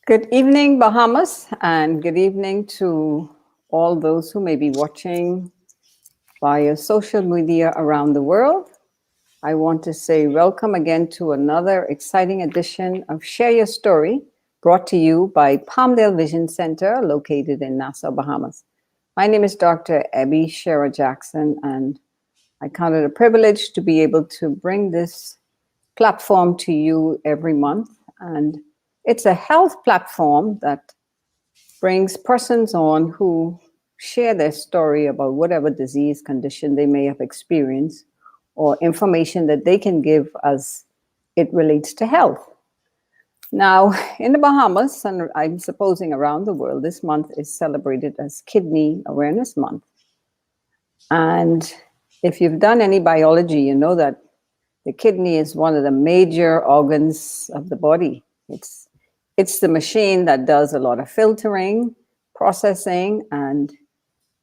Good evening, Bahamas, and good evening to all those who may be watching via social media around the world. I want to say welcome again to another exciting edition of Share Your Story, brought to you by Palmdale Vision Center, located in Nassau, Bahamas. My name is Dr. Abby Shera Jackson, and I count it a privilege to be able to bring this platform to you every month. And it's a health platform that brings persons on who share their story about whatever disease condition they may have experienced or information that they can give as it relates to health. Now, in the Bahamas, and I'm supposing around the world, this month is celebrated as Kidney Awareness Month. And if you've done any biology, you know that the kidney is one of the major organs of the body. It's the machine that does a lot of filtering, processing, and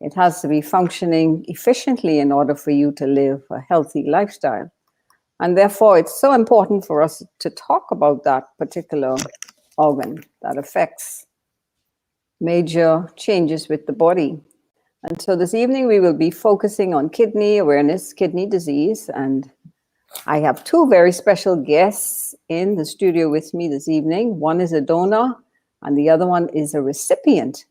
it has to be functioning efficiently in order for you to live a healthy lifestyle. And therefore, it's so important for us to talk about that particular organ that affects major changes with the body. And so this evening, we will be focusing on kidney awareness, kidney disease, and I have two very special guests in the studio with me this evening. One is a donor and the other one is a recipient.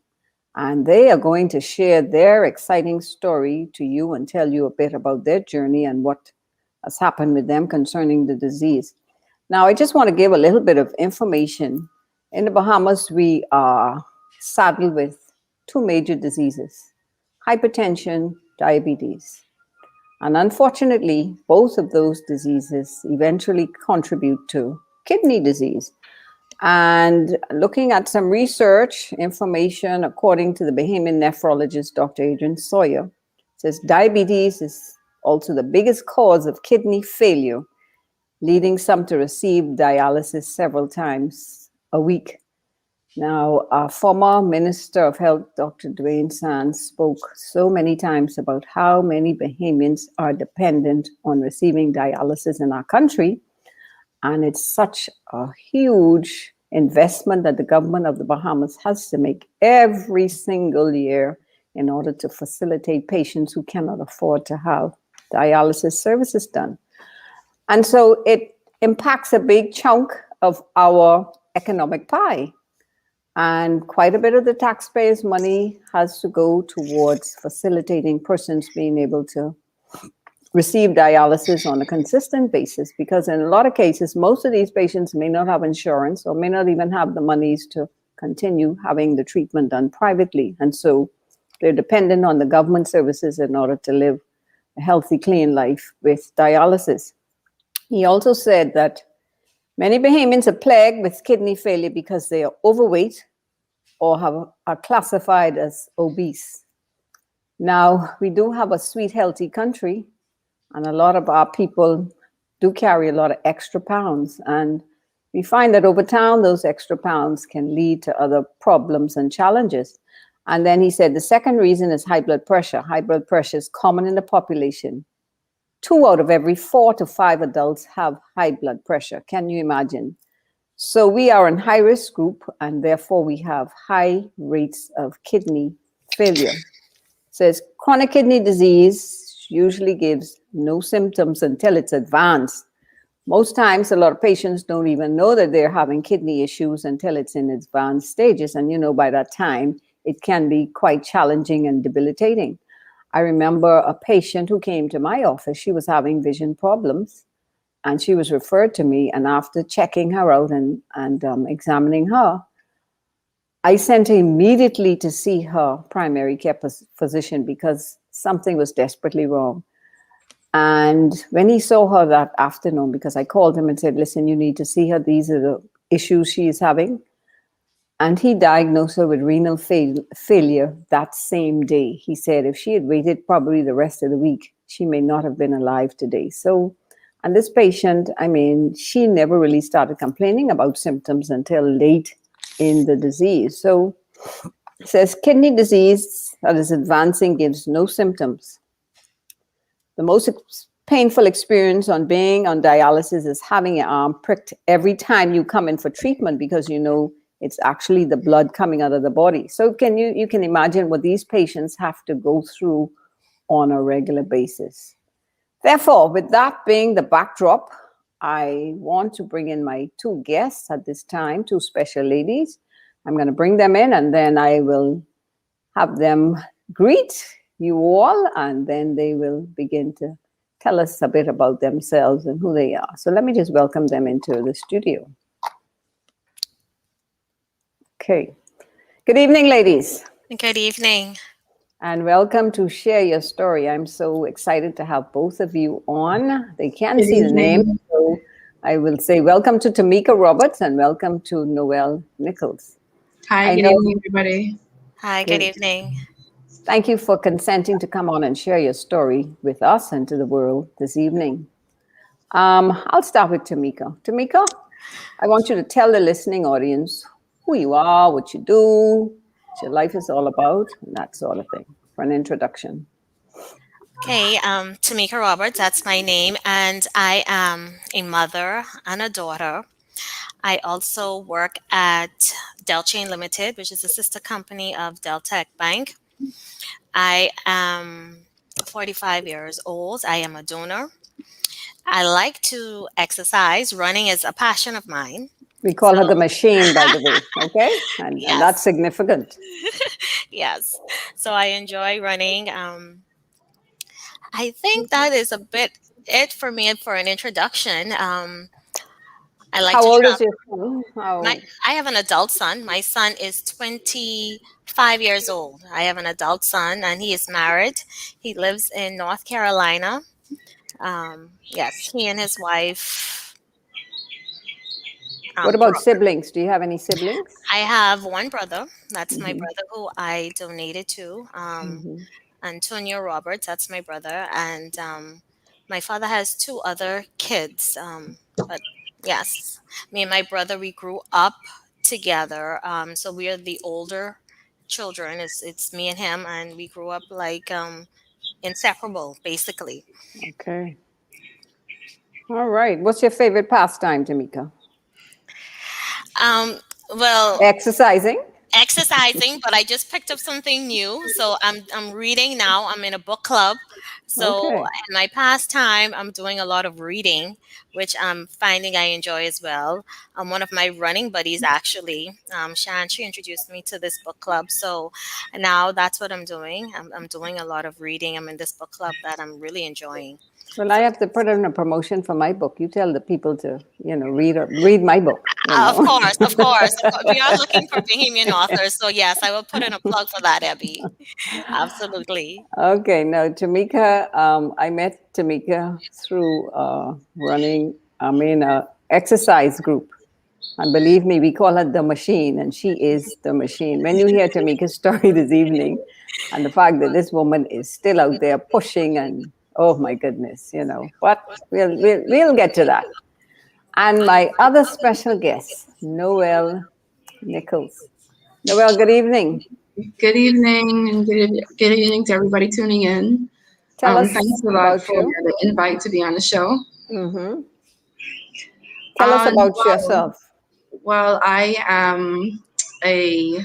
And they are going to share their exciting story to you and tell you a bit about their journey and what has happened with them concerning the disease. Now, I just want to give a little bit of information. In the Bahamas, we are saddled with two major diseases: hypertension, diabetes. And unfortunately, both of those diseases eventually contribute to kidney disease. And looking at some research information, according to the Bahamian nephrologist, Dr. Adrian Sawyer, says diabetes is also the biggest cause of kidney failure, leading some to receive dialysis several times a week. Now, our former Minister of Health, Dr. Dwayne Sands, spoke so many times about how many Bahamians are dependent on receiving dialysis in our country. And it's such a huge investment that the government of the Bahamas has to make every single year in order to facilitate patients who cannot afford to have dialysis services done. And so it impacts a big chunk of our economic pie. And quite a bit of the taxpayers' money has to go towards facilitating persons being able to receive dialysis on a consistent basis, because in a lot of cases, most of these patients may not have insurance or may not even have the monies to continue having the treatment done privately. And so they're dependent on the government services in order to live a healthy, clean life with dialysis. He also said that many Bahamians are plagued with kidney failure because they are overweight or are classified as obese. Now, we do have a sweet, healthy country, and a lot of our people do carry a lot of extra pounds. And we find that over time, those extra pounds can lead to other problems and challenges. And then he said the second reason is high blood pressure. High blood pressure is common in the population. 2 out of every 4 to 5 adults have high blood pressure. Can you imagine? So we are in high-risk group, and therefore we have high rates of kidney failure. It says chronic kidney disease usually gives no symptoms until it's advanced. Most times, a lot of patients don't even know that they're having kidney issues until it's in advanced stages. And, by that time, it can be quite challenging and debilitating. I remember a patient who came to my office. She was having vision problems, and she was referred to me. And after checking her out and examining her, I sent her immediately to see her primary care physician because something was desperately wrong. And when he saw her that afternoon, because I called him and said, listen, you need to see her. These are the issues she is having. And he diagnosed her with renal failure that same day. He said if she had waited probably the rest of the week, she may not have been alive today. So, and this patient, she never really started complaining about symptoms until late in the disease. So it says kidney disease that is advancing gives no symptoms. The most painful experience on being on dialysis is having your arm pricked every time you come in for treatment, because It's actually the blood coming out of the body. So you can imagine what these patients have to go through on a regular basis. Therefore, with that being the backdrop, I want to bring in my two guests at this time, two special ladies. I'm going to bring them in and then I will have them greet you all, and then they will begin to tell us a bit about themselves and who they are. So let me just welcome them into the studio. Okay. Good evening, ladies. Good evening. And welcome to Share Your Story. I'm so excited to have both of you on. They can't Good see the name, evening. so I will say welcome to Tamika Roberts and welcome to Noelle Nichols. Hi, I good know. evening, everybody. Hi, good Good. evening. Thank you for consenting to come on and share your story with us and to the world this evening. I'll start with Tamika. Tamika, I want you to tell the listening audience who you are, what you do, what your life is all about, and that sort of thing for an introduction. Okay, Tamika Roberts, that's my name, and I am a mother and a daughter. I also work at Del Chain Limited, which is a sister company of Del Tech Bank. I am 45 years old. I am a donor. I like to exercise. Running is a passion of mine. We call So, her the machine, by the way, okay? And that's yes, significant. yes. So I enjoy running. I think that is a bit it for me for an introduction. I like How to old is travel. your son? My How? I have an adult son. My son is 25 years old. I have an adult son, and he is married. He lives in North Carolina. Yes, he and his wife. What about Brooke. siblings? Do you have any siblings? I have one brother. That's my Hmm. brother who I donated to. Hmm. Antonio Roberts. That's my brother, and my father has two other kids. But yes, me and my brother we grew up together. So we are the older children. It's me and him, and we grew up like inseparable, basically. Okay. All right. What's your favorite pastime, Tamika? Um, well, Exercising? exercising, but I just picked up something new. So I'm reading now. I'm in a book club. So Okay. in my pastime, I'm doing a lot of reading, which I'm finding I enjoy as well. One of my running buddies actually, Shan, she introduced me to this book club. So now that's what I'm doing. I'm doing a lot of reading. I'm in this book club that I'm really enjoying. Well, I So have to put in a promotion for my book. You tell the people to, read my book, of course, we are looking for Bahamian authors. So yes, I will put in a plug for that, Abby. Absolutely. Okay, no, Tamika, I met Tamika through running, exercise group. And believe me, we call her the machine, and she is the machine. When you hear Tamika's story this evening, and the fact that this woman is still out there pushing, and oh my goodness, but we'll get to that. And my other special guest, Noelle Nichols. Noelle, good evening. Good evening, and good evening to everybody tuning in. Tell us Thanks a lot about for you. the invite to be on the show. Hmm. Tell us about Well, yourself. I am a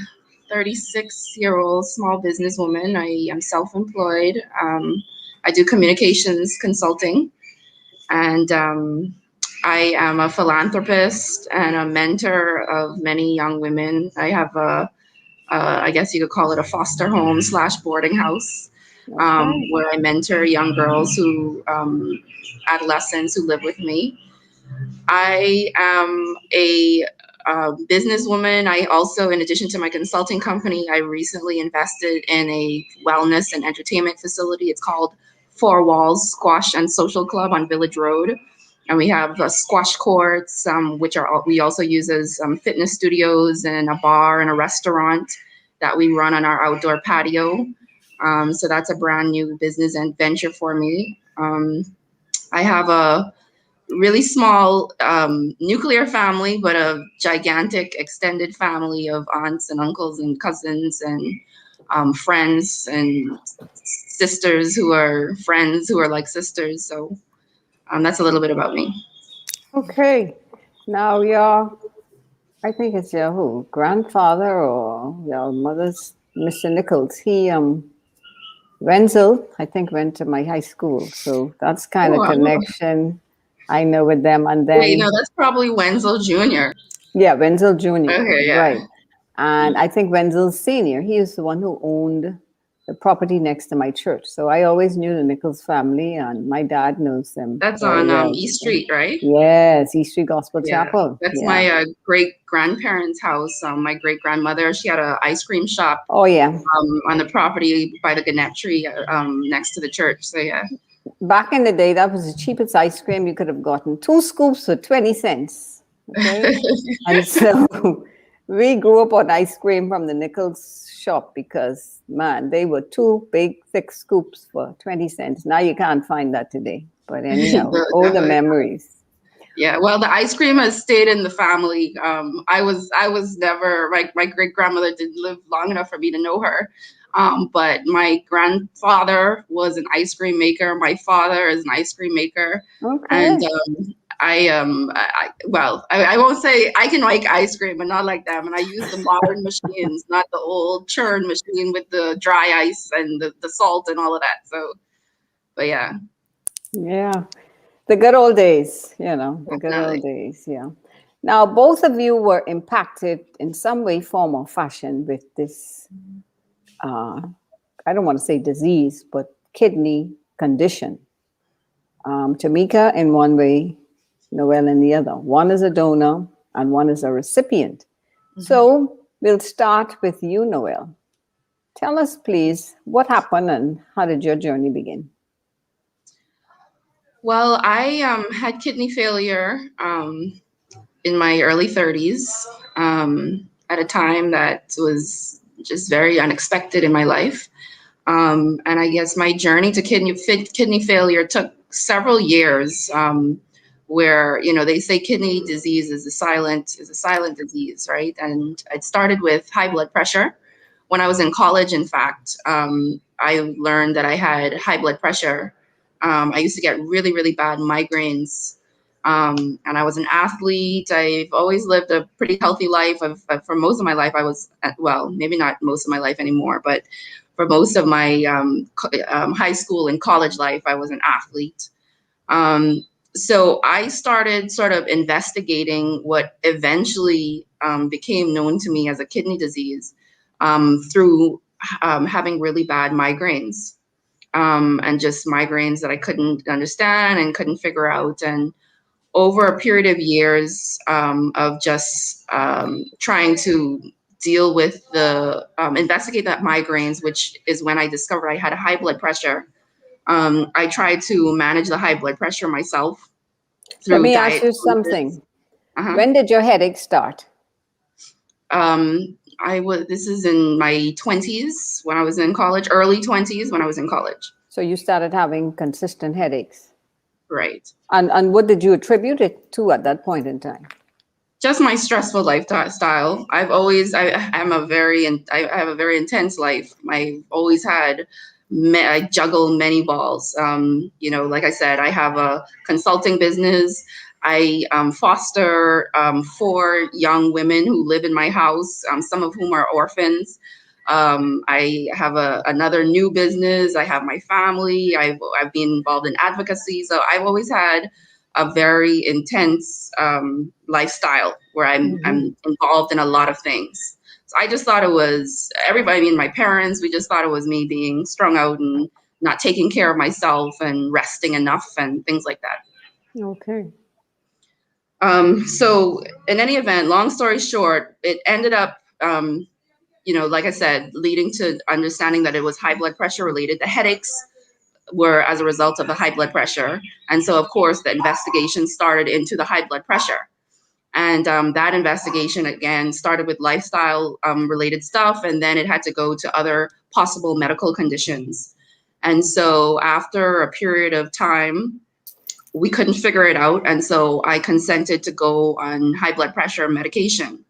36-year-old small businesswoman. I am self-employed. I do communications consulting, and I am a philanthropist and a mentor of many young women. I have I guess you could call it a foster home slash boarding house, Okay. where I mentor young girls adolescents who live with me. I am a businesswoman. I also, in addition to my consulting company, I recently invested in a wellness and entertainment facility. It's called Four Walls Squash and Social Club on Village Road. And we have squash courts, which we also use as fitness studios and a bar and a restaurant that we run on our outdoor patio. So that's a brand new business and venture for me. I have a really small nuclear family, but a gigantic extended family of aunts and uncles and cousins and friends and sisters who are friends who are like sisters. So that's a little bit about me. Okay. Now, your I think it's your who? Grandfather or your mother's Mr. Nichols. He Wenzel, I think, went to my high school. So that's kind Oh, of connection I know with them. And wait, no, then, that's probably Wenzel Jr. yeah, Wenzel Jr., Okay, yeah. right. And I think Wenzel Sr., he is the one who owned the property next to my church. So I always knew the Nichols family, and my dad knows them That's very on well. East So, Street, right? yes, East Street Gospel Yeah, Chapel. that's Yeah. my great grandparents' house. My great grandmother, she had an ice cream shop Oh, yeah. on the property by the Gannett tree next to the church. So yeah. Back in the day, that was the cheapest ice cream you could have gotten. Two scoops for 20 cents. Okay. And so we grew up on ice cream from the Nichols shop because, man, they were two big, thick scoops for 20 cents. Now you can't find that today. But anyhow, all the Definitely. memories. Yeah, well, the ice cream has stayed in the family. I was never my great grandmother didn't live long enough for me to know her, but my grandfather was an ice cream maker. My father is an ice cream maker, and Okay. I won't say I can make ice cream, but not like them. And I use the modern machines, not the old churn machine with the dry ice and the salt and all of that. So, but yeah, Yeah. The good old days, the good old definitely. days. Yeah. Now, both of you were impacted in some way, form, or fashion with this, I don't want to say disease, but kidney condition. Tamika in one way, Noel in the other. One is a donor and one is a recipient. Mhm. So we'll start with you, Noel. Tell us, please, what happened and how did your journey begin? Well, I had kidney failure in my early 30s at a time that was just very unexpected in my life. And I guess my journey to kidney failure took several years. Where they say kidney disease is a silent disease, right? And it started with high blood pressure. When I was in college, in fact, I learned that I had high blood pressure. I used to get really, really bad migraines. And I was an athlete. I've always lived a pretty healthy life. For most of my life, I was, well, maybe not most of my life anymore, but for most of my high school and college life, I was an athlete. Um, so I started sort of investigating what eventually became known to me as a kidney disease through having really bad migraines and just migraines that I couldn't understand and couldn't figure out. And over a period of years of just trying to deal with investigate that migraines, which is when I discovered I had a high blood pressure. I tried to manage the high blood pressure myself Let through me ask diet you changes. something. Uh-huh. When did your headache start? This is in my 20s when I was in college, early 20s when I was in college. So you started having consistent headaches. Right. And what did you attribute it to at that point in time? Just my stressful lifestyle. I have a very intense life. I've always had, I juggle many balls. Like I said, I have a consulting business. I foster 4 young women who live in my house, some of whom are orphans. I have another new business. I have my family. I've been involved in advocacy. So I've always had a very intense lifestyle where Mhm. I'm involved in a lot of things. So I just thought it was everybody. I mean, my parents. We just thought it was me being strung out and not taking care of myself and resting enough and things like that. Okay. So in any event, long story short, it ended up, like I said, leading to understanding that it was high blood pressure related. The headaches were as a result of the high blood pressure. And so, of course, the investigation started into the high blood pressure. And that investigation, again, started with lifestyle related stuff. And then it had to go to other possible medical conditions. And so after a period of time, we couldn't figure it out. And so I consented to go on high blood pressure medication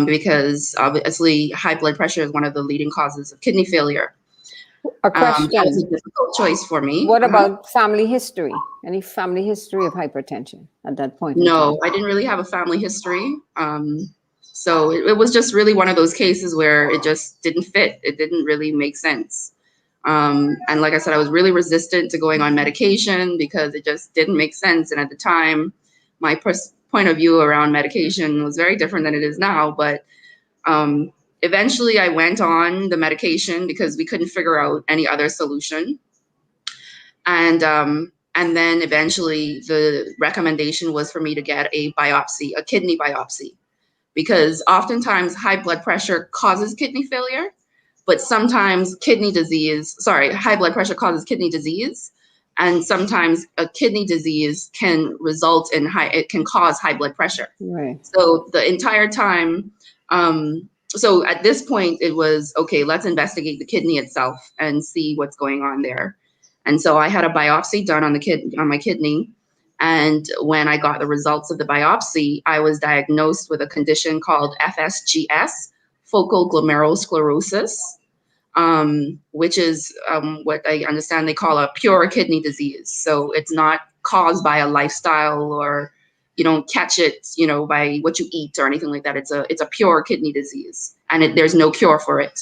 because obviously high blood pressure is one of the leading causes of kidney failure. A That was a question. difficult choice for me. What about family history? Any family history of hypertension at that point in No, time? I didn't really have a family history. So it was just really one of those cases where it just didn't fit. It didn't really make sense. And like I said, I was really resistant to going on medication because it just didn't make sense. And at the time, my point of view around medication was very different than it is now. But eventually, I went on the medication because we couldn't figure out any other solution. And then eventually, the recommendation was for me to get a biopsy, a kidney biopsy, because oftentimes high blood pressure causes kidney failure, but sometimes high blood pressure causes kidney disease. And sometimes a kidney disease can result in it can cause high blood pressure. Right. So the entire time, so at this point, it was okay, let's investigate the kidney itself and see what's going on there. And so I had a biopsy done on my kidney. And when I got the results of the biopsy, I was diagnosed with a condition called FSGS, focal glomerulosclerosis, which is what I understand they call a pure kidney disease. So it's not caused by a lifestyle, or you don't catch it, by what you eat or anything like that. It's a pure kidney disease, and there's no cure for it.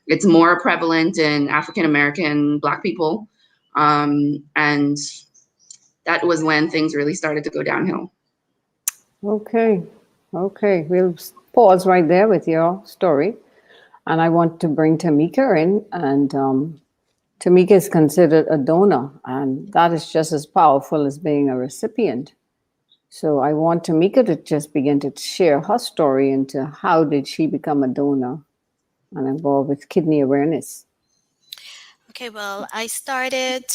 It's more prevalent in African American Black people, and that was when things really started to go downhill. Okay. Okay. We'll pause right there with your story. And I want to bring Tamika in. And Tamika is considered a donor, and that is just as powerful as being a recipient. So I want Tamika to just begin to share her story into how did she become a donor and involved with kidney awareness. Okay, well, I started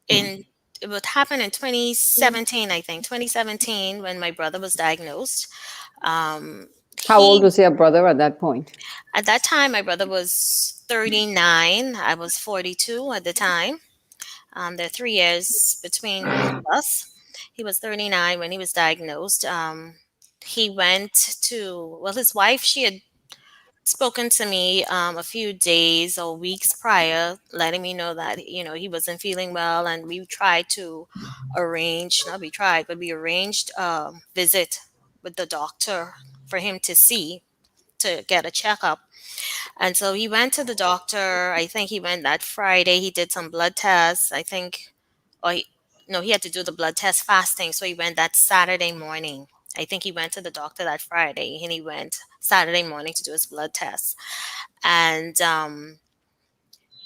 in it would happen in 2017, I think 2017, when my brother was diagnosed. How old He was your brother at that point? At that time, my brother was 39. I was 42 at the time. There are 3 years between both of us. He was 39 when he was diagnosed. He went to, well, his wife, she had spoken to me a few days or weeks prior, letting me know that, he wasn't feeling well. And we tried to arrange, not we tried, but we arranged a visit with the doctor for him to get a checkup. And so he went to the doctor. I think he went that Friday. He did some blood tests. I think, or he, no, he had to do the blood test fasting. So he went that Saturday morning. I think he went to the doctor that Friday, and he went Saturday morning to do his blood test. And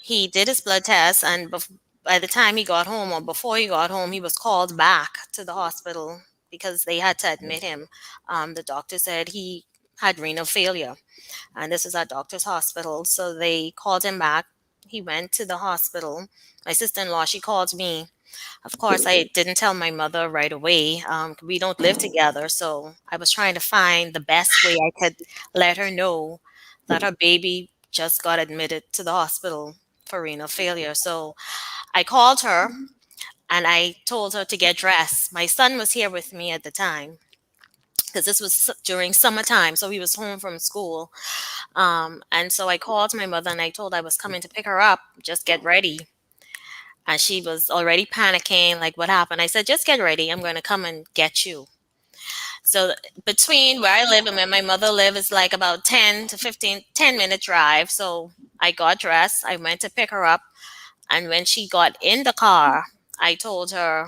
he did his blood test. And by the time he got home, or before he got home, he was called back to the hospital because they had to admit him. The doctor said he had renal failure, and this is at doctor's hospital. So they called him back. He went to the hospital. My sister-in-law, she called me. Of course, I didn't tell my mother right away. We don't live together, so I was trying to find the best way I could let her know that her baby just got admitted to the hospital for renal failure. So I called her and I told her to get dressed. My son was here with me at the time because this was during summertime, so he was home from school. And so I called my mother and I told her I was coming to pick her up. Just get ready. And she was already panicking, like, what happened? I said, just get ready. I'm going to come and get you. So between where I live and where my mother lives is like about 10 to 15, 10-minute drive. So I got dressed. I went to pick her up. And when she got in the car, I told her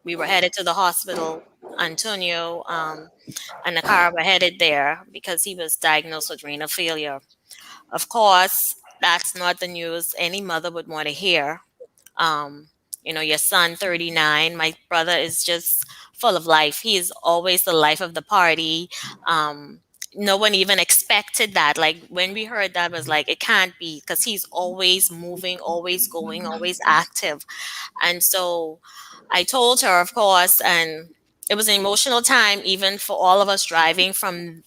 we were headed to the hospital, Antonio, and the car were headed there because he was diagnosed with renal failure. Of course, that's not the news any mother would want to hear. Um, your son, 39, my brother is just full of life. He is always the life of the party. Um, no one even expected that. Like when we heard that, was like, it can't be, because he's always moving, always going, always active. And so I told her, of course, and it was an emotional time, even for all of us driving from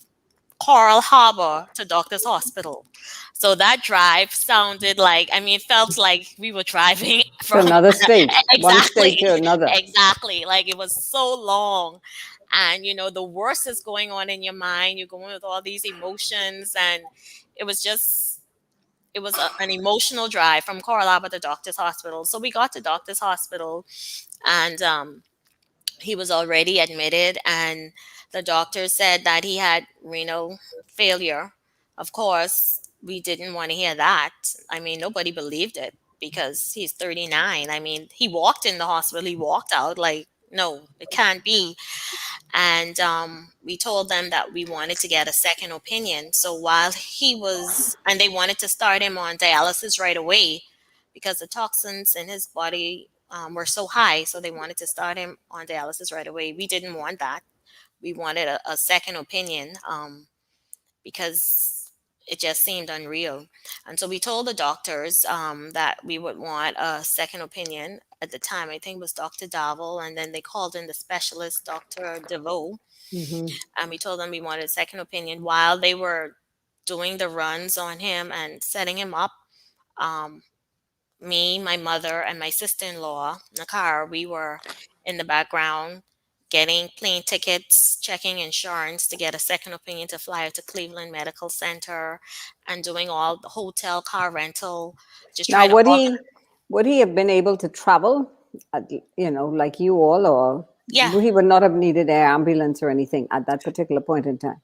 Coral Harbor to Doctor's Hospital. So that drive sounded like, I mean, it felt like we were driving To from another state, one exactly, state to another. exactly. Like it was so long. And, the worst is going on in your mind. You're going with all these emotions. And it was just, it was an emotional drive from Coral Harbor to Doctor's Hospital. So we got to Doctor's Hospital, and he was already admitted. And The doctor said that he had renal failure. Of course, we didn't want to hear that. I mean, nobody believed it because he's 39. I mean, he walked in the hospital, he walked out like, no, it can't be. And we told them that we wanted to get a second opinion. So while he was, and they wanted to start him on dialysis right away because the toxins in his body were so high. So they wanted to start him on dialysis right away. We didn't want that. We wanted a second opinion because it just seemed unreal. And so we told the doctors that we would want a second opinion. At the time, I think it was Dr. Davel, and then they called in the specialist, Dr. DeVoe, Hmm. and we told them we wanted a second opinion while they were doing the runs on him and setting him up. Um, Me, my mother, and my sister-in-law in the car, we were in the background getting plane tickets, checking insurance to get a second opinion to fly out to Cleveland Medical Center, and doing all the hotel, car rental, just Now, trying to organize. would he have been able to travel, like you all, or Yeah, he would not have needed air ambulance or anything at that particular point in time?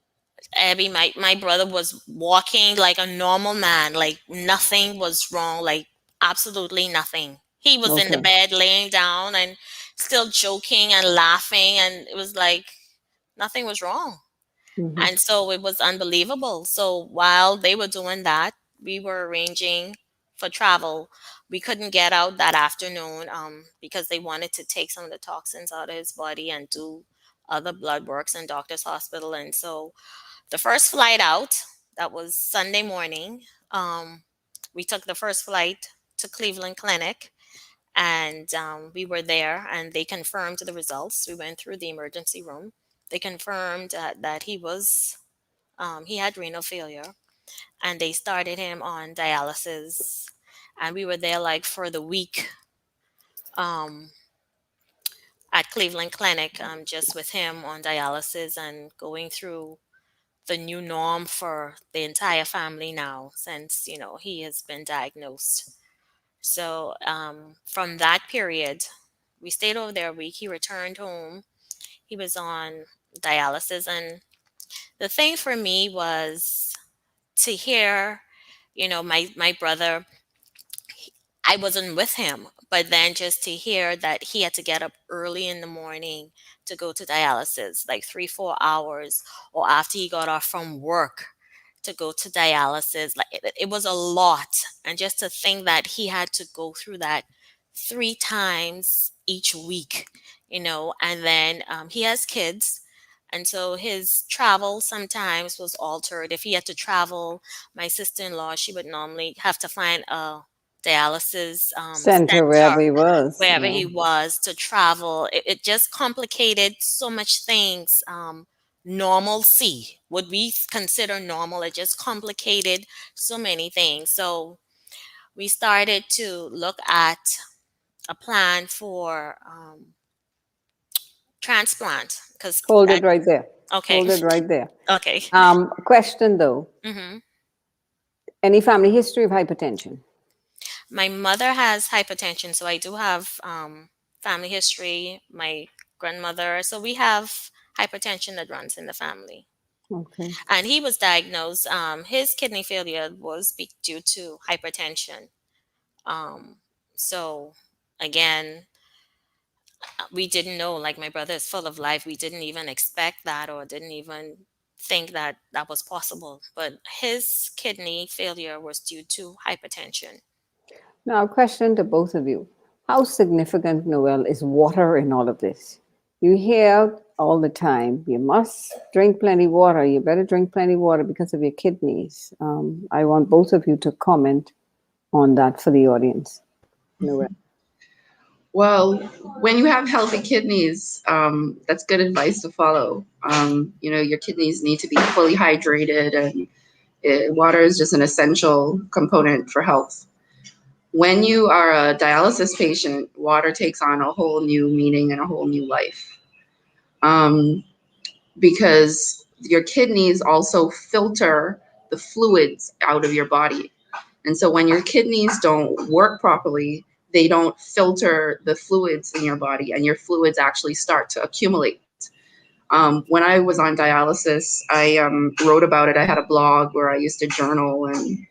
Abby, my brother was walking like a normal man, like nothing was wrong, like absolutely nothing. He was in the Okay. bed laying down and still joking and laughing, and it was like nothing was wrong. Hmm. And so it was unbelievable. So while they were doing that, we were arranging for travel. We couldn't get out that afternoon because they wanted to take some of the toxins out of his body and do other blood works in doctor's hospital. And so the first flight out, that was Sunday morning. We took the first flight to Cleveland Clinic, and we were there, and they confirmed the results. We went through the emergency room. They confirmed that he had renal failure, and they started him on dialysis. And we were there like for the week um, at Cleveland Clinic, just with him on dialysis and going through the new norm for the entire family now since he has been diagnosed. So from that period, we stayed over there a week. He returned home. He was on dialysis, and the thing for me was to hear, my brother. I wasn't with him, but then just to hear that he had to get up early in the morning to go to dialysis, like 3, 4 hours, or after he got off from work to go to dialysis, like it was a lot. And just to think that he had to go through that 3 times each week, and then he has kids. And so his travel sometimes was altered. If he had to travel, my sister in law, she would normally have to find a dialysis Center center wherever he was. wherever Yeah. he was to travel. It just complicated so much things. Normalcy, what we consider normal, it just complicated so many things. So we started to look at a plan for transplant because Hold it right there. okay. Hold it right there. Okay. Question though, Hmm. any family history of hypertension? My mother has hypertension, so I do have family history. My grandmother, so we have hypertension that runs in the family. Okay. And he was diagnosed. His kidney failure was due to hypertension. Um, so again, we didn't know. Like my brother is full of life. We didn't even expect that, or didn't even think that that was possible. But his kidney failure was due to hypertension. Now, a question to both of you. How significant, Noel, is water in all of this? You hear all the time, you must drink plenty water. You better drink plenty water because of your kidneys. I want both of you to comment on that for the audience. Noel. Well, when you have healthy kidneys, that's good advice to follow. Your kidneys need to be fully hydrated, and water is just an essential component for health. When you are a dialysis patient, water takes on a whole new meaning and a whole new life, because your kidneys also filter the fluids out of your body. And so when your kidneys don't work properly, they don't filter the fluids in your body, and your fluids actually start to accumulate. When I was on dialysis, I wrote about it. I had a blog where I used to journal, and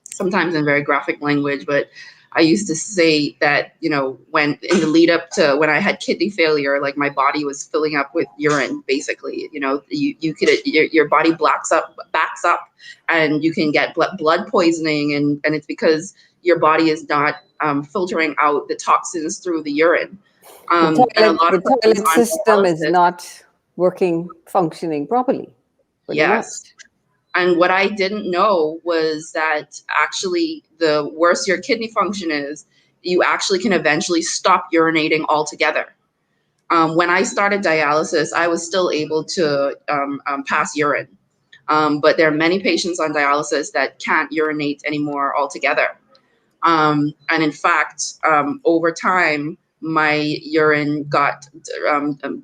sometimes in very graphic language, but I used to say that, when in the lead up to when I had kidney failure, like my body was filling up with urine, basically. You could, your body backs up, and you can get blood poisoning, and it's because your body is not filtering out the toxins through the urine. And a lot The of persons toilet on system is dialysis, not functioning properly, pretty much. yes. And what I didn't know was that actually, the worse your kidney function is, you actually can eventually stop urinating altogether. When I started dialysis, I was still able to pass urine. But there are many patients on dialysis that can't urinate anymore altogether. And in fact, over time, my urine got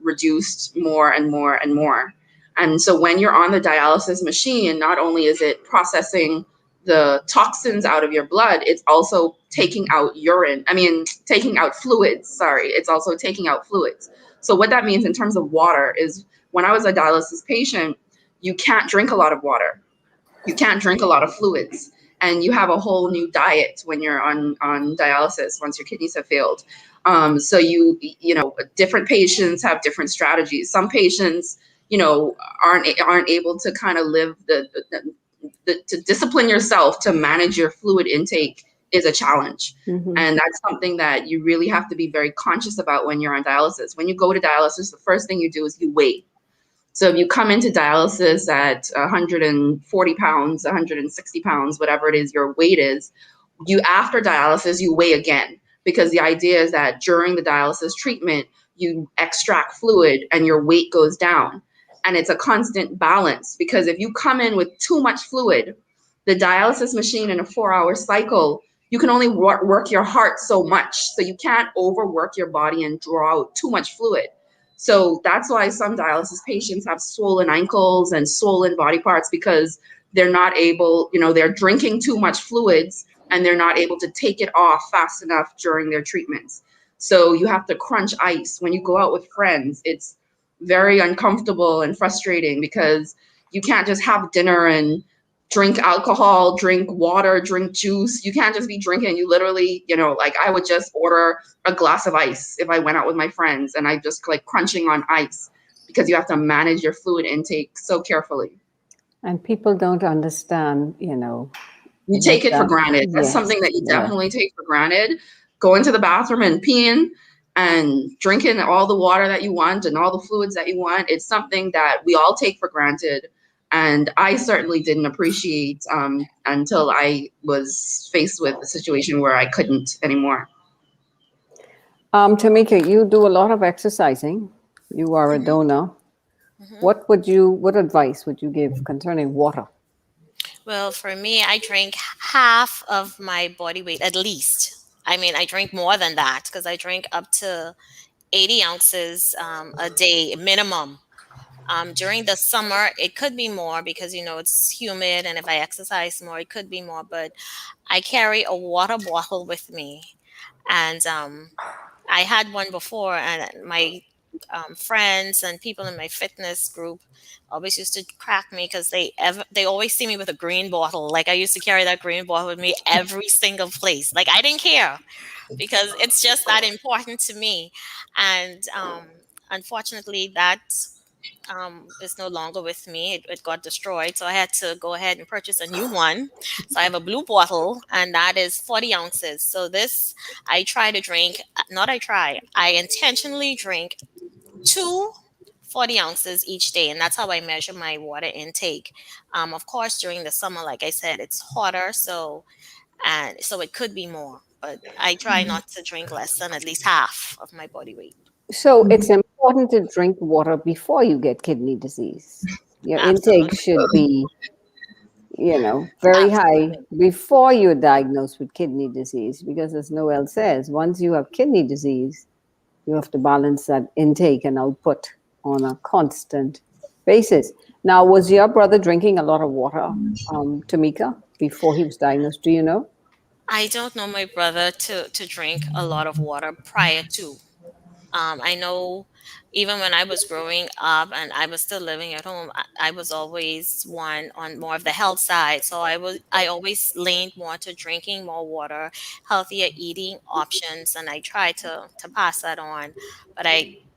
reduced more and more and more. And so when you're on the dialysis machine, not only is it processing the toxins out of your blood, it's also taking out taking out fluids. Sorry, it's also taking out fluids. So what that means in terms of water is, when I was a dialysis patient, you can't drink a lot of water, you can't drink a lot of fluids, and you have a whole new diet when you're on dialysis once your kidneys have failed. So different patients have different strategies. Some patients, aren't able to kind of live to discipline yourself to manage your fluid intake is a challenge. Mhm. And that's something that you really have to be very conscious about when you're on dialysis. When you go to dialysis, the first thing you do is you weigh. So if you come into dialysis at 140 pounds, 160 pounds, whatever it is your weight is, after dialysis, you weigh again, because the idea is that during the dialysis treatment, you extract fluid and your weight goes down. And it's a constant balance, because if you come in with too much fluid, the dialysis machine in a 4-hour cycle, you can only work your heart so much. So you can't overwork your body and draw out too much fluid. So that's why some dialysis patients have swollen ankles and swollen body parts, because they're not able, they're drinking too much fluids, and they're not able to take it off fast enough during their treatments. So you have to crunch ice. When you go out with friends, it's very uncomfortable and frustrating, because you can't just have dinner and drink alcohol, drink water, drink juice. You can't just be drinking. You literally, like I would just order a glass of ice if I went out with my friends, and I just like crunching on ice, because you have to manage your fluid intake so carefully. And people don't understand, You what take it for that. granted. That's Yes, something that you yeah. definitely take for granted. Going to the bathroom and peeing and drinking all the water that you want and all the fluids that you want, it's something that we all take for granted. And I certainly didn't appreciate until I was faced with a situation where I couldn't anymore. Tamika, you do a lot of exercising. You are a Hmm. donor. Hmm. What advice would you give concerning water? Well, for me, I drink half of my body weight at least. I mean, I drink more than that because I drink up to 80 ounces a day minimum. During the summer, it could be more because it's humid, and if I exercise more, it could be more. But I carry a water bottle with me, and I had one before, and my friends and people in my fitness group always used to crack me because they always see me with a green bottle. Like I used to carry that green bottle with me every single place. Like I didn't care because it's just that important to me. And unfortunately, that is no longer with me. It got destroyed, so I had to go ahead and purchase a new one. So I have a blue bottle, and that is 40 ounces. So this I try to drink. Not I try. I intentionally drink two 40 ounces each day, and that's how I measure my water intake. Of course, during the summer, like I said, it's hotter, so it could be more, but I try not to drink less than at least half of my body weight. So it's important to drink water before you get kidney disease. Your intake Absolutely. should be, very high Absolutely. before you're diagnosed with kidney disease, because as Noel says, once you have kidney disease, you have to balance that intake and output on a constant basis. Now, was your brother drinking a lot of water, Tamika, before he was diagnosed? Do you know? I don't know my brother to drink a lot of water prior to. I know. Even when I was growing up and I was still living at home, I was always one on more of the health side. So I always leaned more to drinking more water, healthier eating options, and I tried to pass that on. But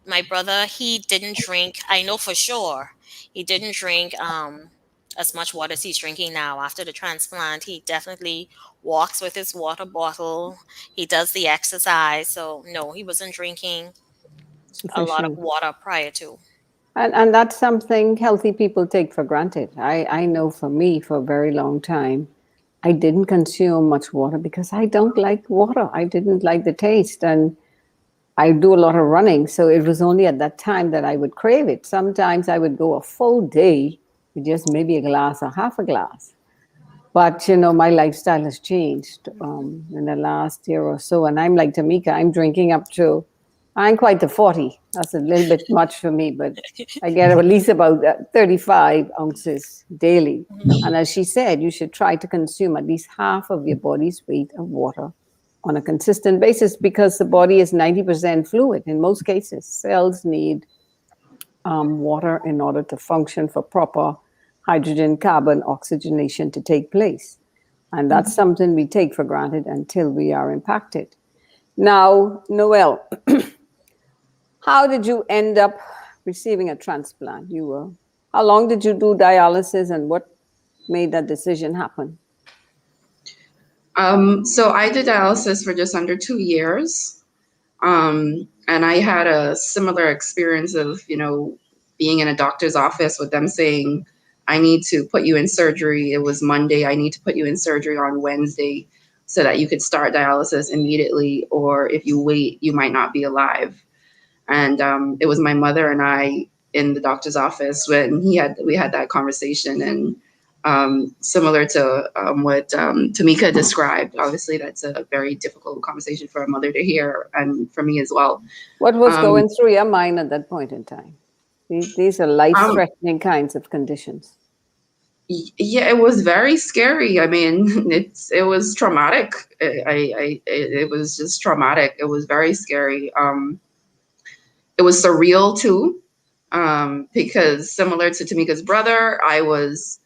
my brother, he didn't drink. I know for sure he didn't drink as much water as he's drinking now after the transplant. He definitely walks with his water bottle. He does the exercise. So no, he wasn't drinking a lot of Sufficient. water prior to. And that's something healthy people take for granted. I know for me, for a very long time, I didn't consume much water because I don't like water. I didn't like the taste. And I do a lot of running. So it was only at that time that I would crave it. Sometimes I would go a full day with just maybe a glass or half a glass. But my lifestyle has changed in the last year or so, and I'm like Tamika. I'm drinking up to, I'm quite the 40. That's a little bit much for me, but I get at least about 35 ounces daily. And as she said, you should try to consume at least half of your body's weight of water on a consistent basis because the body is 90% fluid in most cases. Cells need water in order to function for proper hydrogen carbon oxygenation to take place. And that's something we take for granted until we are impacted. Now, Noel, how did you end up receiving a transplant? How long did you do dialysis and what made that decision happen? So I did dialysis for just under 2 years. And I had a similar experience of, being in a doctor's office with them saying, I need to put you in surgery. It was Monday. I need to put you in surgery on Wednesday so that you could start dialysis immediately. Or if you wait, you might not be alive. And it was my mother and I in the doctor's office when we had that conversation. And similar to what Tamika described, obviously that's a very difficult conversation for a mother to hear, and for me as well. What was Um, going through your mind at that point in time? These are life um, threatening kinds of conditions. yeah, it was very scary. I mean, it was traumatic. It was just traumatic. It was very scary. It was surreal too, because similar to Tamika's brother, I was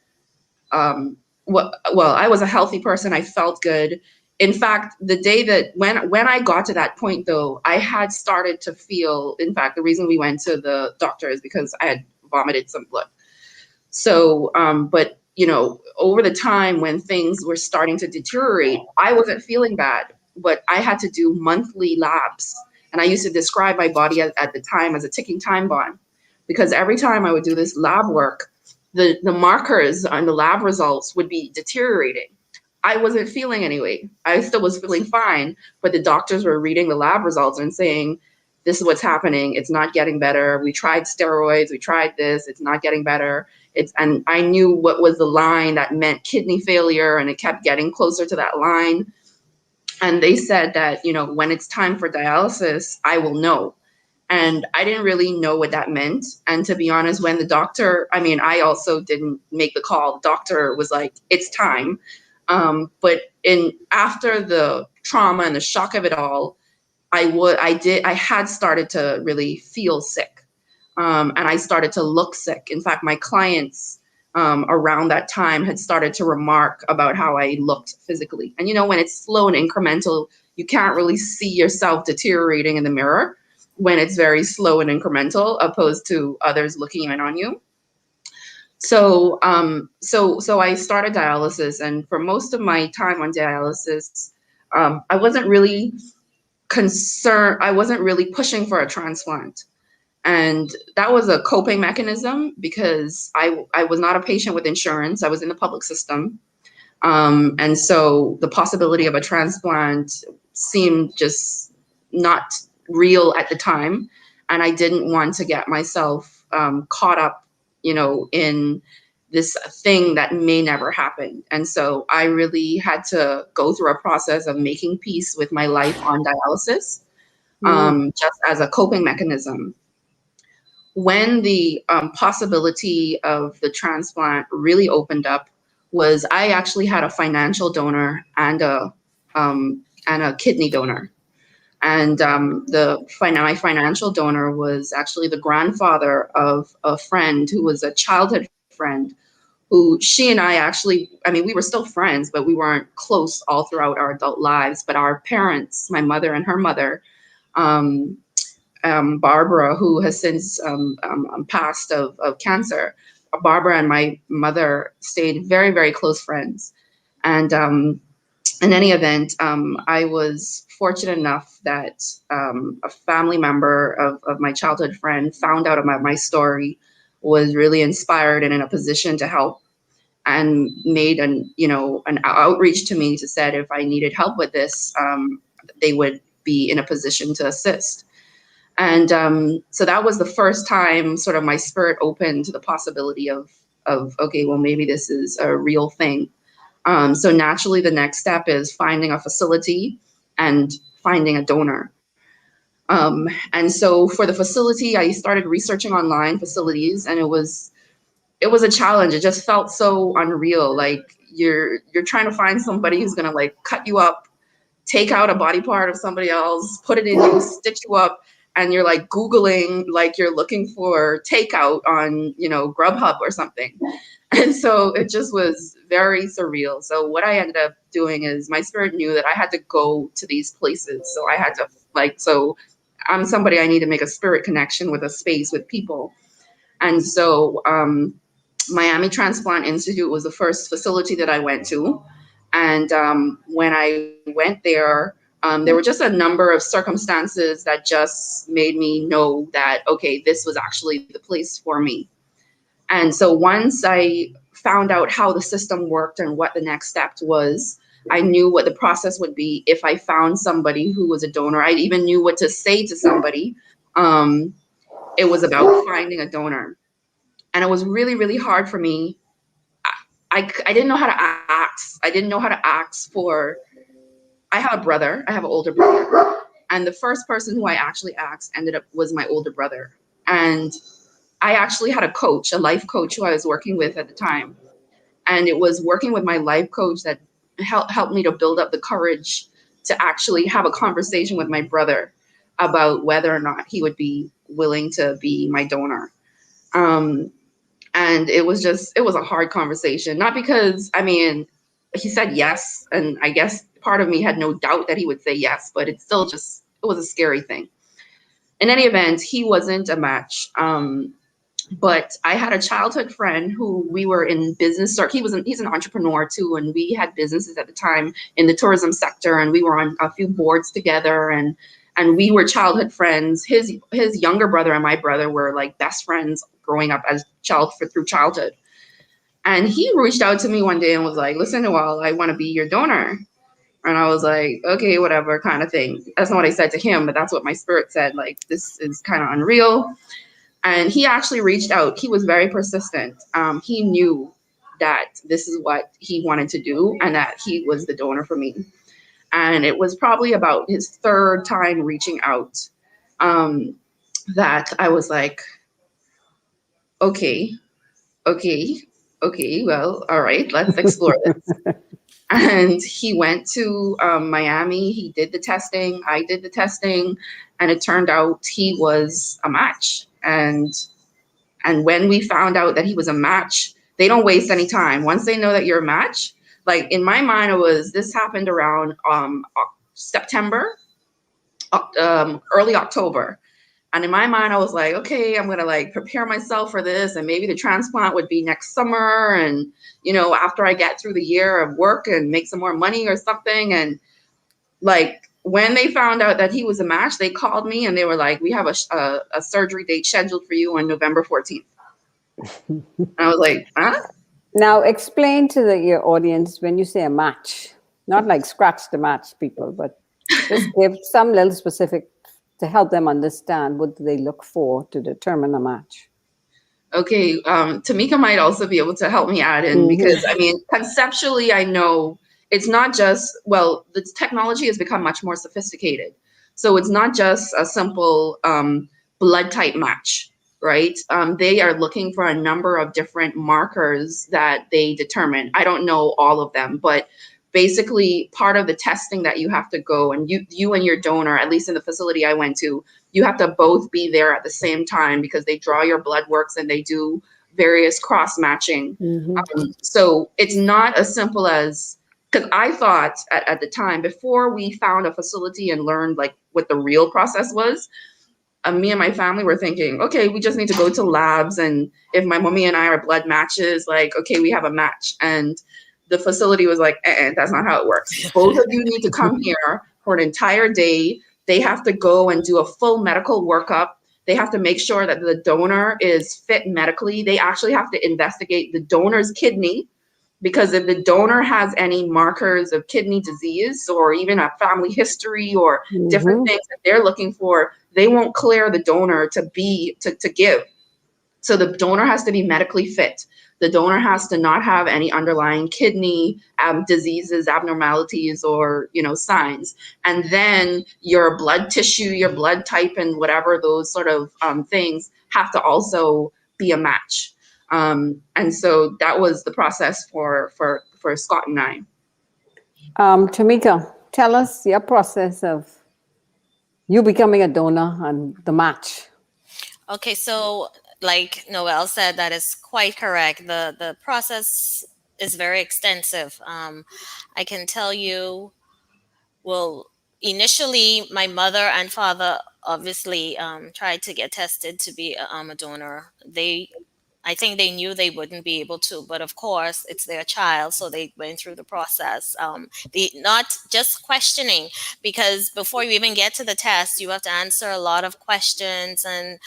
I was a healthy person. I felt good. In fact, the day that when I got to that point, though, I had started to feel. In fact, the reason we went to the doctor is because I had vomited some blood. So, but over the time when things were starting to deteriorate, I wasn't feeling bad, but I had to do monthly labs. And I used to describe my body at the time as a ticking time bomb, because every time I would do this lab work, the markers on the lab results would be deteriorating. I wasn't feeling anyway. I still was feeling fine, but the doctors were reading the lab results and saying, this is what's happening. It's not getting better. We tried steroids. We tried this. It's not getting better. And I knew what was the line that meant kidney failure, and it kept getting closer to that line. And they said that, when it's time for dialysis, I will know. And I didn't really know what that meant. And to be honest, when the doctor, I mean, I also didn't make the call. The doctor was like, it's time. But after the trauma and the shock of it all, I had started to really feel sick. And I started to look sick. In fact, my clients around that time had started to remark about how I looked physically. And when it's slow and incremental, you can't really see yourself deteriorating in the mirror when it's very slow and incremental, opposed to others looking in on you. So, so I started dialysis, and for most of my time on dialysis, I wasn't really concerned. I wasn't really pushing for a transplant. And that was a coping mechanism because I was not a patient with insurance. I was in the public system. And so the possibility of a transplant seemed just not real at the time. And I didn't want to get myself caught up, in this thing that may never happen. And so I really had to go through a process of making peace with my life on dialysis, Mm. just as a coping mechanism. When the possibility of the transplant really opened up was I actually had a financial donor and a kidney donor. And my financial donor was actually the grandfather of a friend who was a childhood friend, who she and I actually, I mean, we were still friends, but we weren't close all throughout our adult lives. But our parents, my mother and her mother, um, Barbara, who has since passed of cancer, Barbara and my mother stayed very, very close friends. And in any event, I was fortunate enough that a family member of my childhood friend found out about my story, was really inspired and in a position to help, and made an outreach to me to said if I needed help with this, they would be in a position to assist. And so that was the first time sort of my spirit opened to the possibility of okay, well, maybe this is a real thing. So naturally, the next step is finding a facility and finding a donor. And so for the facility, I started researching online facilities, and it was a challenge. It just felt so unreal. Like you're trying to find somebody who's gonna like cut you up, take out a body part of somebody else, put it in you, stitch you up, and you're like Googling, like you're looking for takeout on, Grubhub or something. And so it just was very surreal. So what I ended up doing is my spirit knew that I had to go to these places. So I had to so I'm somebody, I need to make a spirit connection with a space, with people. And so Miami Transplant Institute was the first facility that I went to. And when I went there, there were just a number of circumstances that just made me know that, okay, this was actually the place for me. And so once I found out how the system worked and what the next step was, I knew what the process would be if I found somebody who was a donor. I even knew what to say to somebody. Um, it was about finding a donor. And it was really, really hard for me. I didn't know how to ask. I didn't know how to ask for, I have a brother, I have an older brother. And the first person who I actually asked ended up was my older brother. And I actually had a coach, a life coach who I was working with at the time. And it was working with my life coach that helped me to build up the courage to actually have a conversation with my brother about whether or not he would be willing to be my donor. And it was a hard conversation, not because, I mean, he said yes. And I guess part of me had no doubt that he would say yes, but it was a scary thing. In any event, he wasn't a match. But I had a childhood friend who we were in business. He's an entrepreneur too, and we had businesses at the time in the tourism sector, and we were on a few boards together, and we were childhood friends. His younger brother and my brother were like best friends growing up as through childhood. And he reached out to me one day and was like, "Listen, Noel, I want to be your donor." And I was like, "Okay, whatever," kind of thing. That's not what I said to him, but that's what my spirit said. Like, this is kind of unreal. And he actually reached out. He was very persistent. He knew that this is what he wanted to do and that he was the donor for me. And it was probably about his third time reaching out, that I was like, okay, okay, okay, well, all right, let's explore this. And he went to Miami. He did the testing. I did the testing. And it turned out he was a match. And when we found out that he was a match, they don't waste any time. Once they know that you're a match, like in my mind, this happened around September, early October. And in my mind, I was like, okay, I'm going to like prepare myself for this. And maybe the transplant would be next summer. And, after I get through the year of work and make some more money or something. And like when they found out that he was a match, they called me and they were like, "We have a surgery date scheduled for you on November 14th. And I was like, huh? Now, explain to your audience when you say a match, not like scratch the match people, but just give some little specific to help them understand what do they look for to determine a match. Okay, Tamika might also be able to help me add in because I mean, conceptually, I know it's not just, well, the technology has become much more sophisticated. So it's not just a simple blood type match, right? They are looking for a number of different markers that they determine. I don't know all of them, but basically part of the testing that you have to go, and you and your donor, at least in the facility I went to, you have to both be there at the same time because they draw your blood works and they do various cross matching. Hmm. So it's not as simple as, because I thought at the time, before we found a facility and learned like what the real process was, me and my family were thinking, okay, we just need to go to labs, and if my mommy and I are blood matches, like, okay, we have a match. And the facility was like, that's not how it works. Both of you need to come here for an entire day. They have to go and do a full medical workup. They have to make sure that the donor is fit medically. They actually have to investigate the donor's kidney, because if the donor has any markers of kidney disease or even a family history or different Hmm. things that they're looking for, they won't clear the donor to give. So the donor has to be medically fit. The donor has to not have any underlying kidney diseases, abnormalities, or signs. And then your blood tissue, your blood type, and whatever those sort of things have to also be a match. And so that was the process for Scott and I. Tamika, tell us your process of you becoming a donor and the match. Okay, so like Noel said, that is quite correct. The process is very extensive. I can tell you, well, initially, my mother and father obviously tried to get tested to be a donor. I think they knew they wouldn't be able to, but of course, it's their child, so they went through the process. The not just questioning, because before you even get to the test, you have to answer a lot of questions and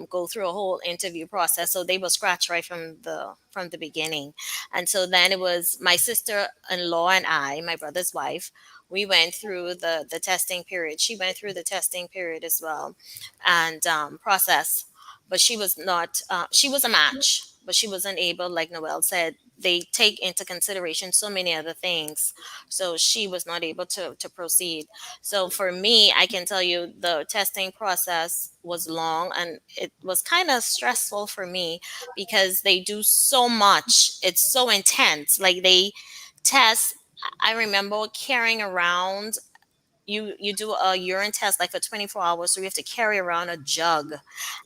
go through a whole interview process. So they were scratched right from the beginning, and so then it was my sister-in-law and I, my brother's wife. We went through the testing period. She went through the testing period as well, and process, but she was not she was a match, but she wasn't able, like Noel said, they take into consideration so many other things, so she was not able to proceed. So for me, I can tell you the testing process was long and it was kind of stressful for me because they do so much. It's so intense, like they test. I remember carrying around, you do a urine test like for 24 hours, so you have to carry around a jug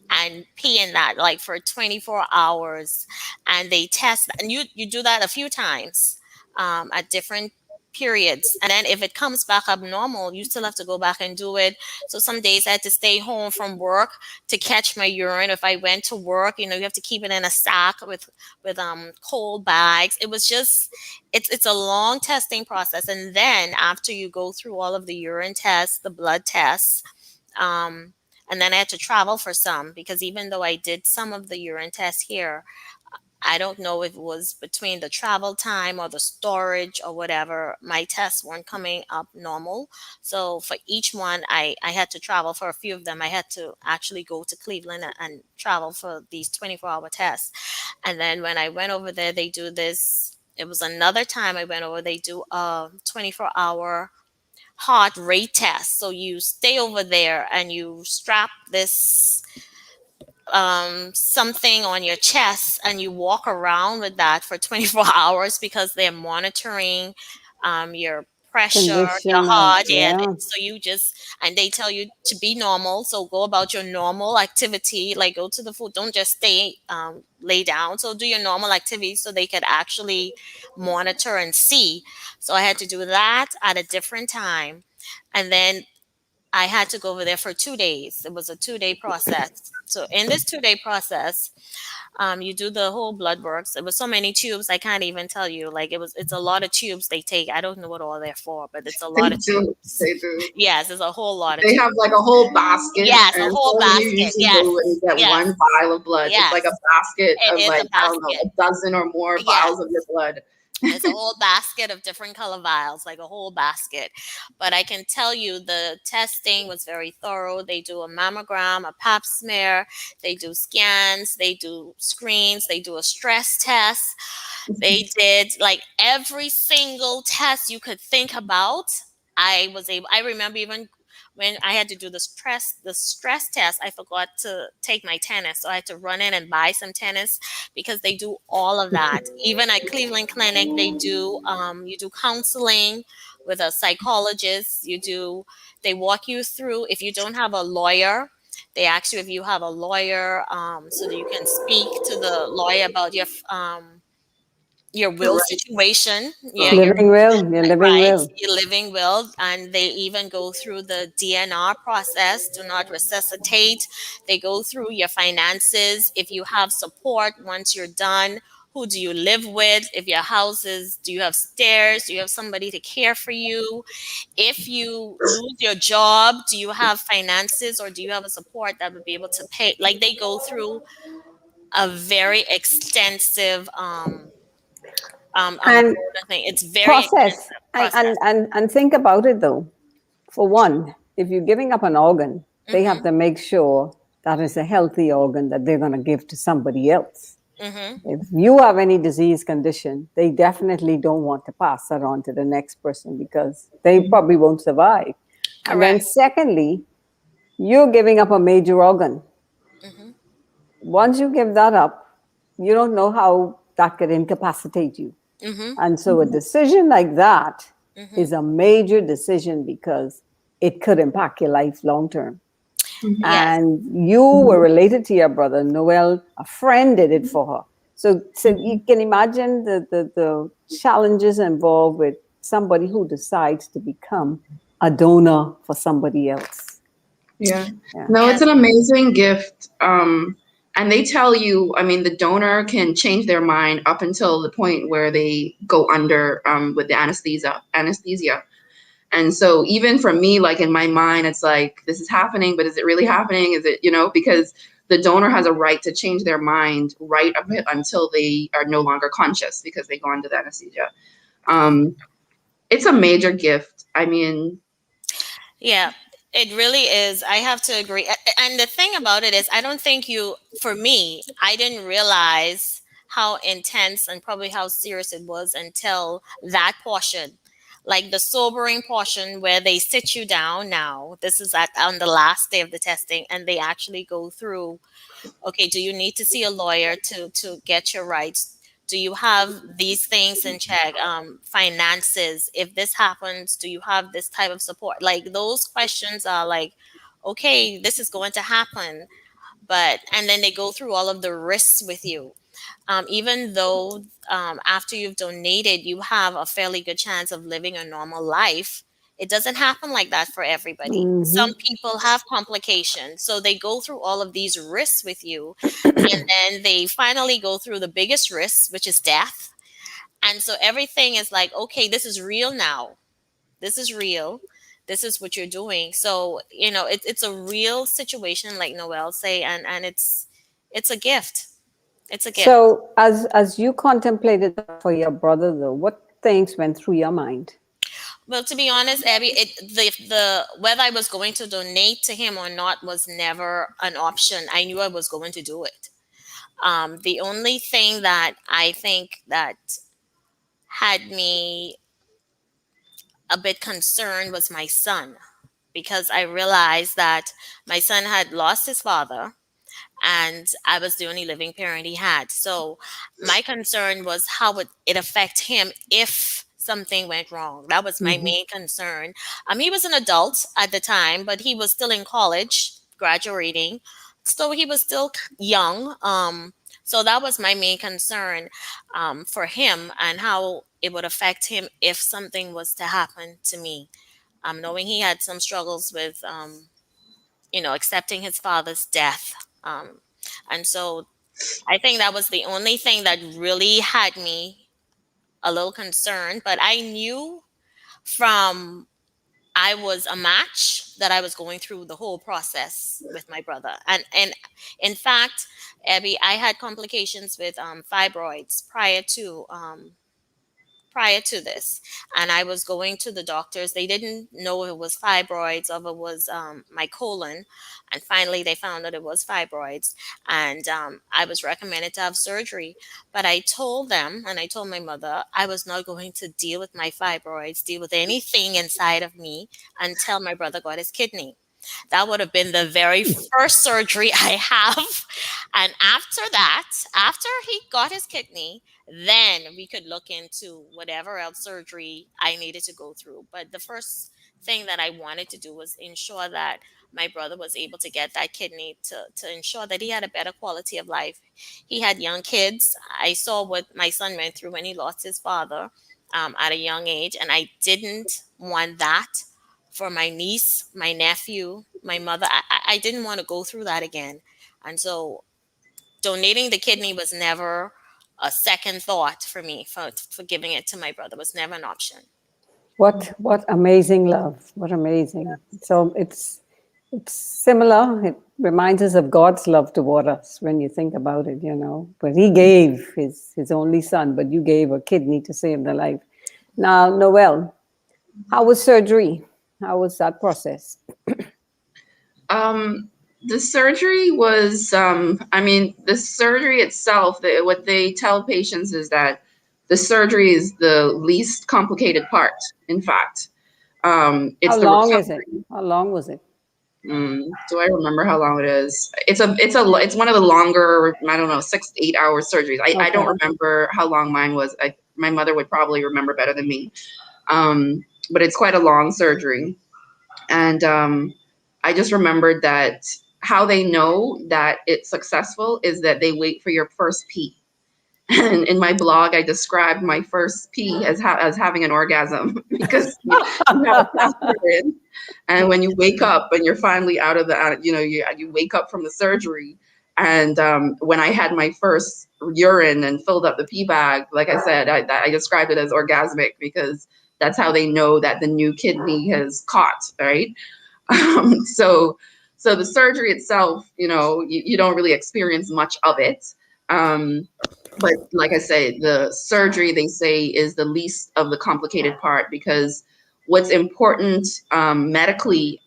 and pee in that like for 24 hours, and they test, and you do that a few times at different periods, and then if it comes back abnormal, you still have to go back and do it. So some days I had to stay home from work to catch my urine. If I went to work, you have to keep it in a sack with cold bags. It was just, it's a long testing process, and then after you go through all of the urine tests, the blood tests, um, and then I had to travel for some, because even though I did some of the urine tests here, I don't know if it was between the travel time or the storage or whatever, my tests weren't coming up normal. So for each one, I had to travel for a few of them. I had to actually go to Cleveland and travel for these 24-hour tests. And then when I went over there, they do this. It was another time I went over, they do a 24-hour heart rate test. So you stay over there and you strap this something on your chest and you walk around with that for 24 hours because they're monitoring your pressure, your Condition of, heart. Yeah. yeah. So you just, and they tell you to be normal. So go about your normal activity, like go to the food. Don't just stay, lay down. So do your normal activity so they could actually monitor and see. So I had to do that at a different time. And then I had to go over there for 2 days. It was a 2-day process. So in this 2-day process, you do the whole blood works. It was so many tubes, I can't even tell you. Like it's a lot of tubes they take. I don't know what all they're for, but it's a They lot of do. tubes. They do. Yes, it's a whole lot of They tubes. have like a whole basket, Yes, a and whole so when you basket. usually Yes, go and get yes, one vial of blood, it's like a yes. basket It of is like, a I don't know, basket. a dozen or more Yes. vials of your blood. It's a whole basket of different color vials, like a whole basket. But I can tell you the testing was very thorough. They do a mammogram, a pap smear, they do scans, they do screens, they do a stress test. They did like every single test you could think about. I remember even when I had to do the stress test, I forgot to take my tennis, so I had to run in and buy some tennis because they do all of that. Even at Cleveland Clinic, they do you do counseling with a psychologist. They walk you through. If you don't have a lawyer, they ask you if you have a lawyer, so that you can speak to the lawyer about your will Right. situation. Yeah, Oh. your Living will, you're living right, will. your living will, and they even go through the DNR process, do not resuscitate. They go through your finances. If you have support once you're done, who do you live with? If your house is, do you have stairs? Do you have somebody to care for you? If you lose your job, do you have finances, or do you have a support that would be able to pay? Like, they go through a very extensive And thing. It's very process, extensive and, process. think about it though. For one, if you're giving up an organ, they have Mhm. to make sure that it's a healthy organ that they're going to give to somebody else. Mhm. If you have any disease condition, they definitely don't want to pass that on to the next person because they probably won't survive. And then, Correct. secondly, you're giving up a major organ. Mhm. Once you give that up, you don't know how that could incapacitate you. Mhm. And so, a decision like that Mhm. is a major decision because it could impact your life long term. Yes. And you were related to your brother Noel. A friend did it for her. So you can imagine the challenges involved with somebody who decides to become a donor for somebody else. Yeah. Yeah. No, it's Yes. an amazing gift. And they tell you, I mean, the donor can change their mind up until the point where they go under with the anesthesia. And so even for me, like in my mind, it's like, this is happening, but is it really happening? Is it, because the donor has a right to change their mind right up until they are no longer conscious because they go under the anesthesia. Um, it's a major gift. I mean, Yeah. It really is. I have to agree. And the thing about it is, I don't think for me, I didn't realize how intense and probably how serious it was until that portion. Like the sobering portion where they sit you down now. This is on the last day of the testing, and they actually go through, okay, do you need to see a lawyer to get your rights? Do you have these things in check? Finances, if this happens, do you have this type of support? Like, those questions are like, okay, this is going to happen. But and then they go through all of the risks with you. Even though after you've donated, you have a fairly good chance of living a normal life, it doesn't happen like that for everybody. Some people have complications. So they go through all of these risks with you. And then they finally go through the biggest risk, which is death. And so everything is like, okay, this is real now. This is real. This is what you're doing. So, it's a real situation, like Noel say, and it's a gift. It's a gift. So as you contemplated that for your brother though, what things went through your mind? Well, to be honest, Abby, the whether I was going to donate to him or not was never an option. I knew I was going to do it. The only thing that I think that had me a bit concerned was my son, because I realized that my son had lost his father and I was the only living parent he had. So my concern was how would it affect him if something went wrong. That was my main concern. He was an adult at the time, but he was still in college, graduating. So he was still young. So that was my main concern for him, and how it would affect him if something was to happen to me. Knowing he had some struggles with accepting his father's death. And so I think that was the only thing that really had me a little concerned. But I knew from I was a match that I was going through the whole process with my brother. And in fact, Abby, I had complications with fibroids prior to this, and I was going to the doctors. They didn't know if it was fibroids or if it was my colon, and finally they found that it was fibroids, and I was recommended to have surgery. But I told them, and I told my mother, I was not going to deal with my fibroids, deal with anything inside of me until my brother got his kidney. That would have been the very first surgery I have. And after that, after he got his kidney, then we could look into whatever else surgery I needed to go through. But the first thing that I wanted to do was ensure that my brother was able to get that kidney to ensure that he had a better quality of life. He had young kids. I saw what my son went through when he lost his father at a young age, and I didn't want that for my niece, my nephew, my mother. I didn't want to go through that again. And so donating the kidney was never a second thought for me. For giving it to my brother was never an option. What amazing love! What amazing! So it's similar. It reminds us of God's love toward us when you think about it. But He gave His only Son, but you gave a kidney to save the life. Now, Noel, how was surgery? How was that process? The surgery was, the surgery itself, what they tell patients is that the surgery is the least complicated part, in fact. How It's the long is it? recovery. How long was it? Do I remember how long it is? It's one of the longer, I don't know, 6 to 8 hour surgeries. I don't Okay. remember how long mine was. My mother would probably remember better than me. But it's quite a long surgery. And I just remembered that how they know that it's successful is that they wait for your first pee. And in my blog, I described my first pee as having an orgasm because you have a fast period, and when you wake up and you're finally out of you wake up from the surgery. And when I had my first urine and filled up the pee bag, like I said, I described it as orgasmic because that's how they know that the new kidney has caught, right? So the surgery itself, you don't really experience much of it. But like I say, the surgery, they say, is the least of the complicated part, because what's important medically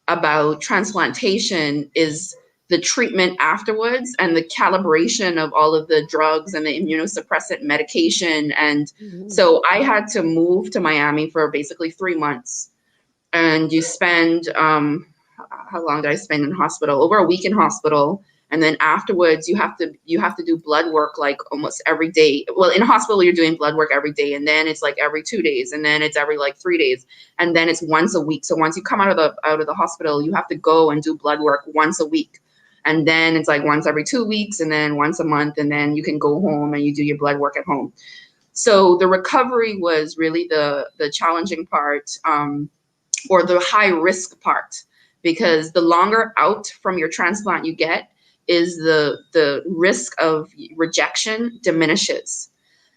about transplantation is the treatment afterwards and the calibration of all of the drugs and the immunosuppressant medication. And so I had to move to Miami for basically 3 months. And you spend, how long did I spend in hospital? Over a week in hospital. And then afterwards, you have to do blood work like almost every day. Well, in hospital, you're doing blood work every day, and then it's like every 2 days, and then it's every like 3 days, and then it's once a week. So once you come out of the hospital, you have to go and do blood work once a week, and then it's like once every 2 weeks, and then once a month, and then you can go home and you do your blood work at home. So the recovery was really the challenging part, or the high risk part, because the longer out from your transplant you get, is the risk of rejection diminishes.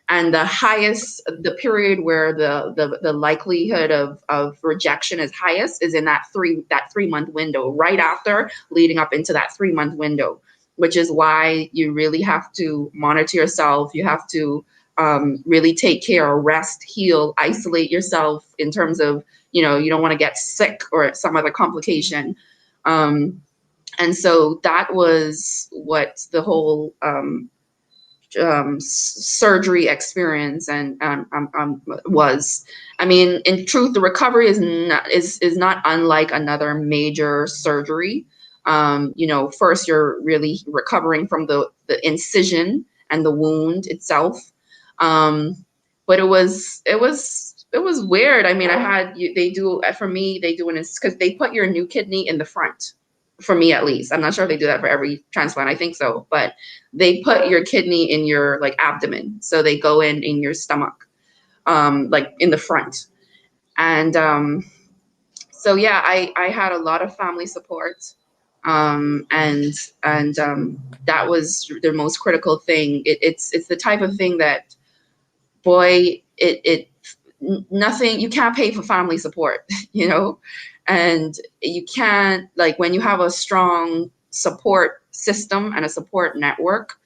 And the period where the likelihood of rejection is highest is in that 3 month window, right after leading up into that 3 month window, which is why you really have to monitor yourself. You have to really take care, rest, heal, isolate yourself in terms of, you don't want to get sick or some other complication. And so that was what the whole surgery experience was. I mean, in truth, the recovery is not unlike another major surgery. First you're really recovering from the incision and the wound itself. But it was weird. I mean, they do because they put your new kidney in the front. For me, at least. I'm not sure if they do that for every transplant. I think so. But they put your kidney in your abdomen. So they go in your stomach, like in the front. And so yeah, I had a lot of family support. And that was the most critical thing. It's the type of thing that, boy, nothing, you can't pay for family support, and you can't, when you have a strong support system and a support network,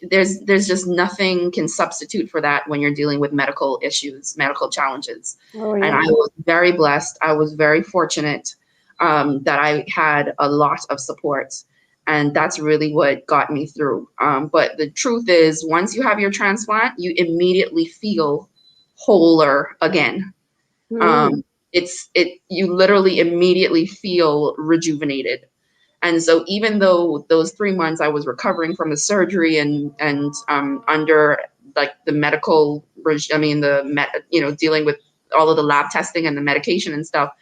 there's just nothing can substitute for that when you're dealing with medical issues, medical challenges. Oh, And I yeah. was very blessed. I was very fortunate that I had a lot of support. And that's really what got me through. But the truth is, once you have your transplant, you immediately feel wholer again. Mm. Um, you literally immediately feel rejuvenated. And so even though those 3 months I was recovering from the surgery and under like the medical, dealing with all of the lab testing and the medication and stuff,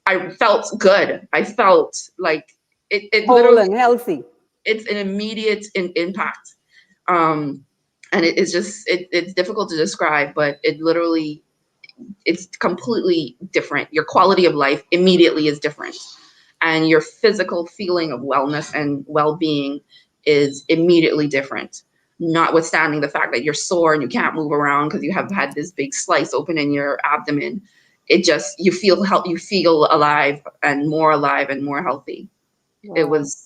I felt good. I felt like it Whole literally, and healthy. it's an immediate impact. Um, and it's difficult to describe, but it's completely different. Your quality of life immediately is different, and your physical feeling of wellness and well-being is immediately different, notwithstanding the fact that you're sore and you can't move around because you have had this big slice open in your abdomen. You feel you feel alive and more healthy. Wow.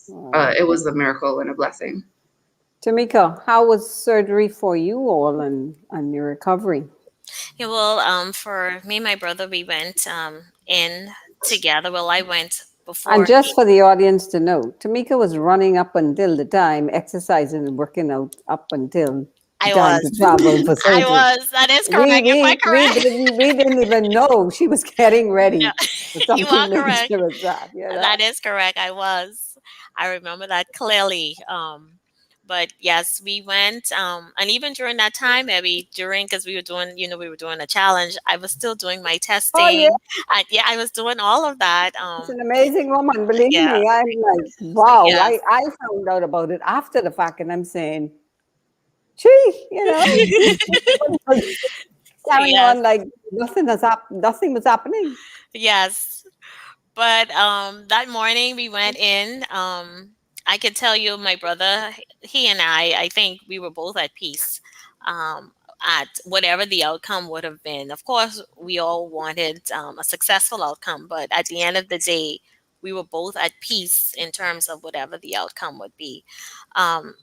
Wow. It was a miracle and a blessing. Tamika, how was surgery for you all and your recovery? Yeah, well, for me and my brother, we went in together. Well, I went And before just he. for the audience to know, Tamika was running up until the time, exercising and working out up until the I time was. to travel for I surgery. was. That is We correct. Am I we we correct? didn't even know she was getting Yeah, ready for you are something correct. major as that. You know. That is correct. I was. I remember that clearly. But yes, we went. And even during that time, maybe during, because we were doing, we were doing a challenge. I was still doing my Oh yeah, testing. Yeah, I was doing all of that. it's an amazing woman. Believe Yeah, me, I'm like, wow. yes. I found out about it after the fact, and I'm saying, gee, carrying Yes, on like nothing was happening. yes. But that morning we went in. I could tell you, my brother, he and I think we were both at peace. At whatever the outcome would have been. Of course, we all wanted a successful outcome, but at the end of the day, we were both at peace in terms of whatever the outcome would be. Um,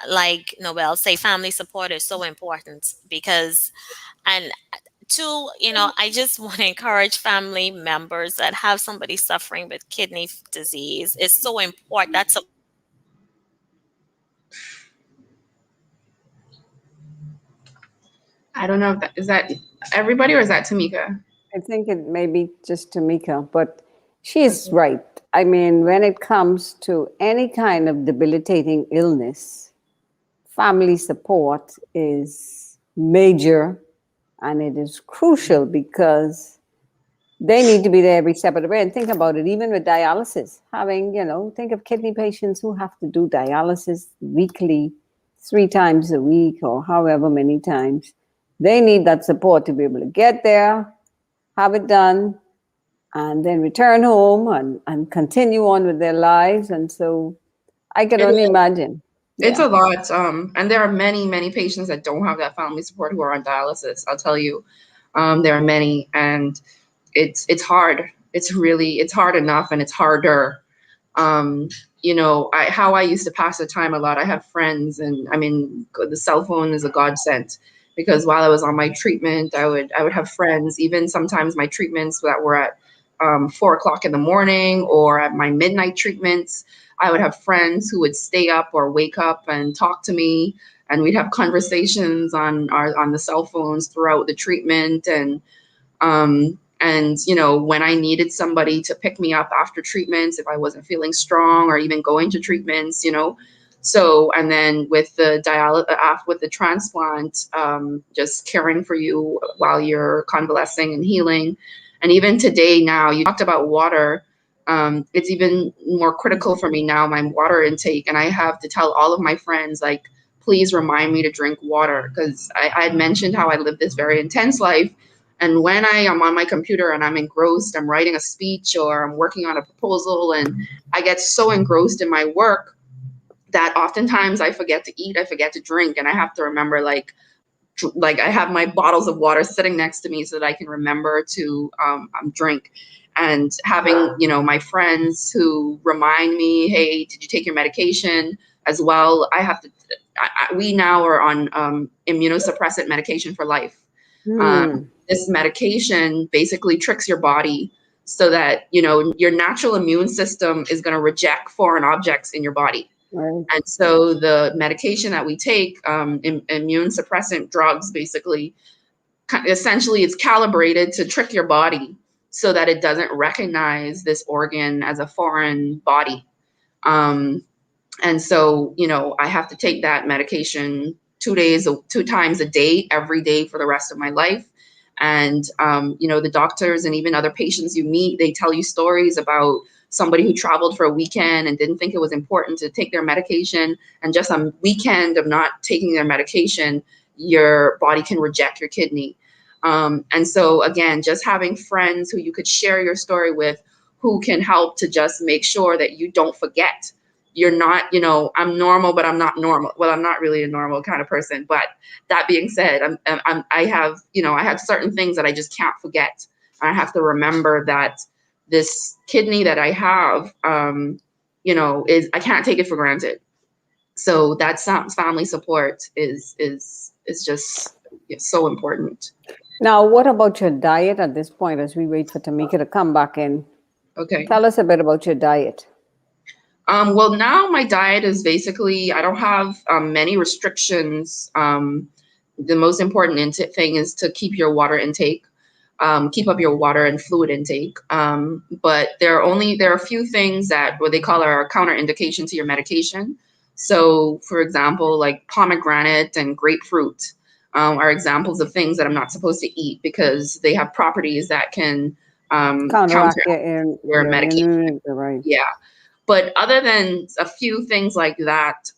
like Nobel say, family support is so important because, and two, I just want to encourage family members that have somebody suffering with kidney disease. It's so important. That support is so important. I don't know if is that everybody or is that Tamika? I think it may be just Tamika, but she's Okay. right. I mean, when it comes to any kind of debilitating illness, family support is major and it is crucial because they need to be there every step of the way. And think about it, even with dialysis, think of kidney patients who have to do dialysis weekly, 3 times a week, or however many times. They need that support to be able to get there, have it done, and then return home and continue on with their lives. And so I can It only is. imagine. It's Yeah. a lot. And there are many, many patients that don't have that family support who are on dialysis. I'll tell you, there are many, and it's hard. It's hard enough, and it's harder. Um, how I used to pass the time a lot. I have friends, and I mean, the cell phone is a godsend because while I was on my treatment, I would have friends. Even sometimes my treatments that were at 4 o'clock in the morning or at my midnight treatments, I would have friends who would stay up or wake up and talk to me, and we'd have conversations on the cell phones throughout the treatment. And when I needed somebody to pick me up after treatments, if I wasn't feeling strong or even going to treatments, so, and then with the with the transplant, just caring for you while you're convalescing and healing. And even today, now you talked about water. It's even more critical for me now, my water intake. And I have to tell all of my friends, like, please remind me to drink water, because I had mentioned how I live this very intense life. And when I am on my computer and I'm engrossed, I'm writing a speech or I'm working on a proposal, and I get so engrossed in my work that oftentimes I forget to eat, I forget to drink, and I have to remember, like I have my bottles of water sitting next to me so that I can remember to drink. And having, my friends who remind me, hey, did you take your medication as well? I have to we now are on immunosuppressant medication for life. Hmm. This medication basically tricks your body so that your natural immune system is going to reject foreign objects in your body. Right. And so the medication that we take, immune suppressant drugs, basically, essentially it's calibrated to trick your body so that it doesn't recognize this organ as a foreign body. Um, and so, I have to take that medication 2 times a day, every day for the rest of my life. And, the doctors and even other patients you meet, they tell you stories about somebody who traveled for a weekend and didn't think it was important to take their medication. And just a weekend of not taking their medication, your body can reject your kidney. And so, again, just having friends who you could share your story with, who can help to just make sure that you don't forget. You're not, I'm normal, but I'm not normal. Well, I'm not really a normal kind of person. But that being said, I have certain things that I just can't forget. I have to remember that this kidney that I have, is, I can't take it for granted. So that family support is just so important. Now, what about your diet at this point as we wait for Tamika to come back in? Okay. Tell us a bit about your diet. Well, now my diet is basically, I don't have many restrictions. The most important thing is to keep your water intake, keep up your water and fluid intake. But there are a few things that what they call are counterindication to your medication. So, for example, like pomegranate and grapefruit are examples of things that I'm not supposed to eat because they have properties that can Counteract counteract your your medication. immunity, right? Yeah. But other than a few things like that,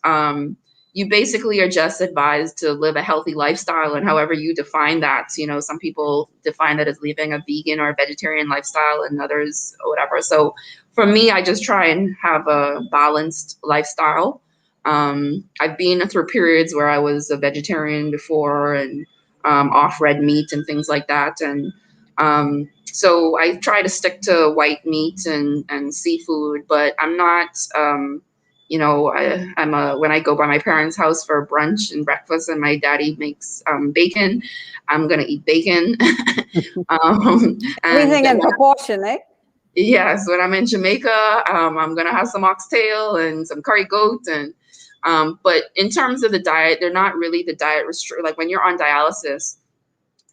you basically are just advised to live a healthy lifestyle, and however you define that. Some people define that as living a vegan or a vegetarian lifestyle, and others whatever. So for me, I just try and have a balanced lifestyle. I've been through periods where I was a vegetarian before and off red meat and things like that, and so I try to stick to white meat and seafood, but I'm not, when I go by my parents' house for brunch and breakfast and my daddy makes bacon, I'm going to eat bacon. And Everything in proportion, eh? yes, when I'm in Jamaica, I'm going to have some oxtail and some curry goat. But in terms of the diet, they're not really the diet like when you're on dialysis,